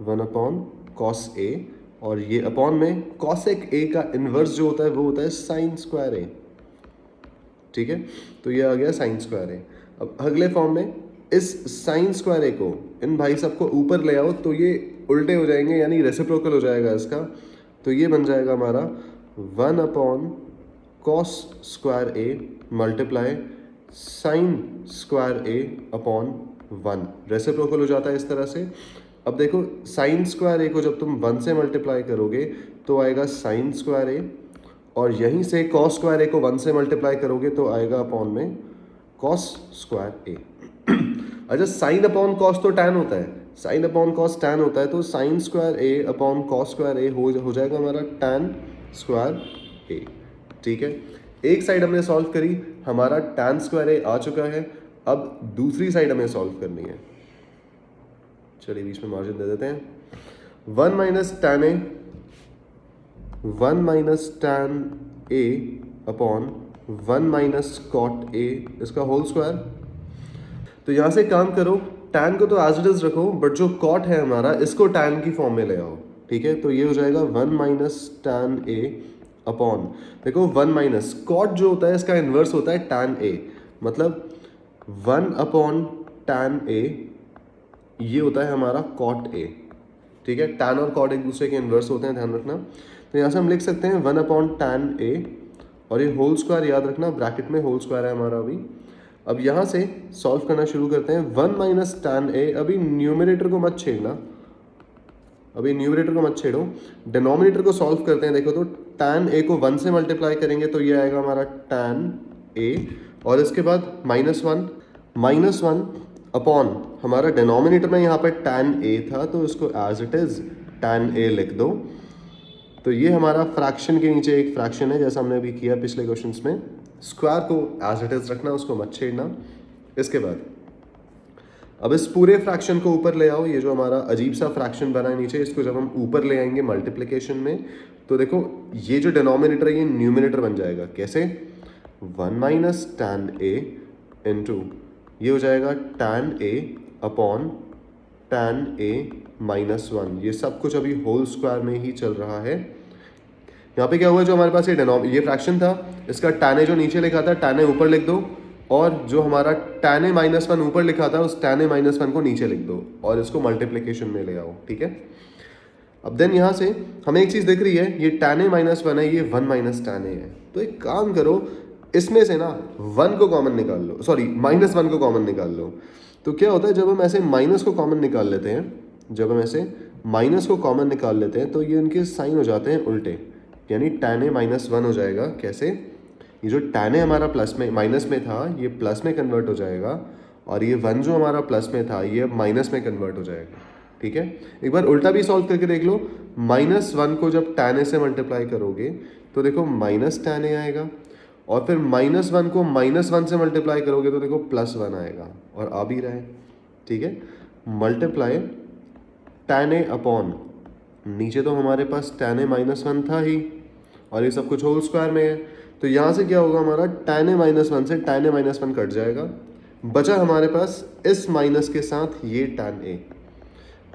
1 अपॉन कॉस ए, और ये अपॉन में कॉसेक ए का इन्वर्स जो होता है वो होता है साइन स्क्वायर ए। ठीक है, तो ये आ गया साइन स्क्वायर ए। अब अगले फॉर्म में इस साइन स्क्वायर ए को इन भाई सबको ऊपर ले आओ तो ये उल्टे हो जाएंगे, यानी रेसिप्रोकल हो जाएगा इसका। तो ये बन जाएगा हमारा 1 upon cos square A multiply sign square A upon 1, reciprocal हो जाता है इस तरह से। अब देखो साइन स्क्वायर ए को जब तुम 1 से मल्टीप्लाई करोगे तो आएगा साइन स्क्वायर ए, और यहीं से कॉस स्क्वायर ए को 1 से मल्टीप्लाई करोगे तो आएगा अपॉन में कॉस स्क्वायर ए। अच्छा, साइन अपॉन कॉस तो टैन होता है, साइन अपॉन कॉस टैन होता है, तो sign square A upon cos square A हो जाएगा हमारा टैन स्क्वायर ए। ठीक है, एक साइड हमने सॉल्व करी, हमारा टैन स्क्वायर ए आ चुका है। अब दूसरी साइड हमें सॉल्व करनी है। चलिए बीच में मार्जिन दे देते हैं। 1 minus tan A, 1 minus tan A upon 1 minus cot A, इसका होल स्क्वायर। तो यहाँ से काम करो, टैन को तो एज इट इज रखो, बट जो कॉट है हमारा इसको टैन की फॉर्म में ले आओ। ठीक है, तो ये हो जाएगा 1 माइनस टैन ए अपॉन, देखो 1 माइनस कॉट जो होता है इसका इन्वर्स होता है टैन ए, मतलब 1 अपॉन टैन ए ये होता है हमारा कॉट ए। ठीक है, टैन और कॉट एक दूसरे के इन्वर्स होते हैं, ध्यान रखना। तो यहाँ से हम लिख सकते हैं 1 अपॉन टैन ए, और ये होल स्क्वायर याद रखना, ब्रैकेट में होल स्क्वायर है हमारा अभी, अब यहाँ से सॉल्व करना शुरू करते हैं। 1 माइनस टैन ए, अभी न्यूमरेटर को मत छेड़ना, अभी न्यूमरेटर को मत छेड़ो, डिनोमिनेटर को सॉल्व करते हैं। देखो तो टैन ए को 1 से मल्टीप्लाई करेंगे तो ये आएगा हमारा टैन ए, और इसके बाद -1 अपॉन हमारा डिनोमिनेटर में यहाँ पे टैन ए था तो इसको as it is tan A लिख दो। तो ये हमारा फ्रैक्शन के नीचे एक फ्रैक्शन है, जैसा हमने अभी किया पिछले क्वेश्चंस में। स्क्वायर को एज इट इज रखना, उसको मत छेड़ना। इसके बाद अब इस पूरे फ्रैक्शन को ऊपर ले आओ। ये जो हमारा अजीब सा फ्रैक्शन बना है नीचे, इसको जब हम ऊपर ले आएंगे मल्टीप्लिकेशन में, तो देखो ये जो डिनोमिनेटर है ये न्यूमिनेटर बन जाएगा। कैसे? 1 माइनस टैन ए इंटू ये हो जाएगा tan A upon tan A -1। ये सब कुछ अभी होल स्क्वायर में ही चल रहा है। यहाँ पे क्या हुआ, जो हमारे पास ये फ्रैक्शन था, इसका टैन ए जो नीचे लिखा था टैन ए ऊपर लिख दो, और जो हमारा टैन ए -1 ऊपर लिखा था उस टैन ए -1 को नीचे लिख दो और इसको मल्टीप्लिकेशन में ले आओ। ठीक है, अब देन यहाँ से हमें एक चीज़ दिख रही है, ये टैन ए -1 है, ये 1 माइनस टैन ए है। तो एक काम करो, इसमें से ना 1 को कॉमन निकाल लो, सॉरी -1 को कॉमन निकाल लो। तो क्या होता है, जब हम ऐसे माइनस को कॉमन निकाल लेते हैं, जब हम ऐसे माइनस को कॉमन निकाल लेते हैं तो ये इनके साइन हो जाते हैं उल्टे, यानी टैन ए -1 हो जाएगा। कैसे? ये जो टैन ए हमारा प्लस में माइनस में था ये प्लस में कन्वर्ट हो जाएगा, और ये 1 जो हमारा प्लस में था ये माइनस में कन्वर्ट हो जाएगा। ठीक है, एक बार उल्टा भी सॉल्व करके देख लो। -1 को जब टैन ए से मल्टीप्लाई करोगे तो देखो माइनस टैन ए आएगा, और फिर -1 को -1 से मल्टीप्लाई करोगे तो देखो +1 आएगा, और आ भी रहा है। ठीक है, मल्टीप्लाई टैन ए अपॉन, नीचे तो हमारे पास टैन ए -1 था ही, और ये सब कुछ होल स्क्वायर में है, तो यहाँ से क्या होगा, हमारा टैन ए -1 से टैन ए -1 कट जाएगा। बचा हमारे पास इस माइनस के साथ ये टैन ए,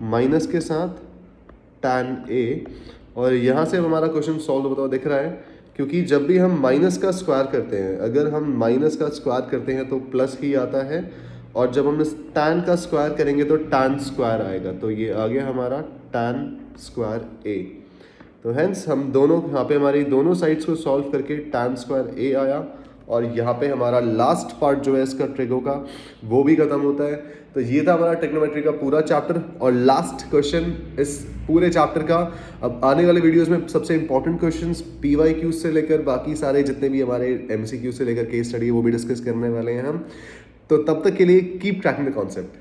माइनस के साथ टैन ए, और यहाँ से हमारा क्वेश्चन सॉल्व बताओ दिख रहा है, क्योंकि जब भी हम माइनस का स्क्वायर करते हैं, अगर हम माइनस का स्क्वायर करते हैं तो प्लस ही आता है, और जब हम टैन का स्क्वायर करेंगे तो टैन स्क्वायर आएगा। तो ये आ गया हमारा टैन स्क्वायर ए। तो हेंस हम दोनों यहाँ पे हमारी दोनों साइड्स को सॉल्व करके टैन स्क्वायर ए आया, और यहाँ पे हमारा लास्ट पार्ट जो है इसका ट्रिगो का वो भी खत्म होता है। तो ये था हमारा ट्रिग्नोमेट्री का पूरा चैप्टर और लास्ट क्वेश्चन इस पूरे चैप्टर का। अब आने वाले वीडियोस में सबसे इंपॉर्टेंट क्वेश्चंस PYQ से लेकर बाकी सारे जितने भी हमारे MCQ से लेकर केस स्टडी है वो भी डिस्कस करने वाले हैं हम। तो तब तक के लिए कीप ट्रैकिंग द कॉन्सेप्ट।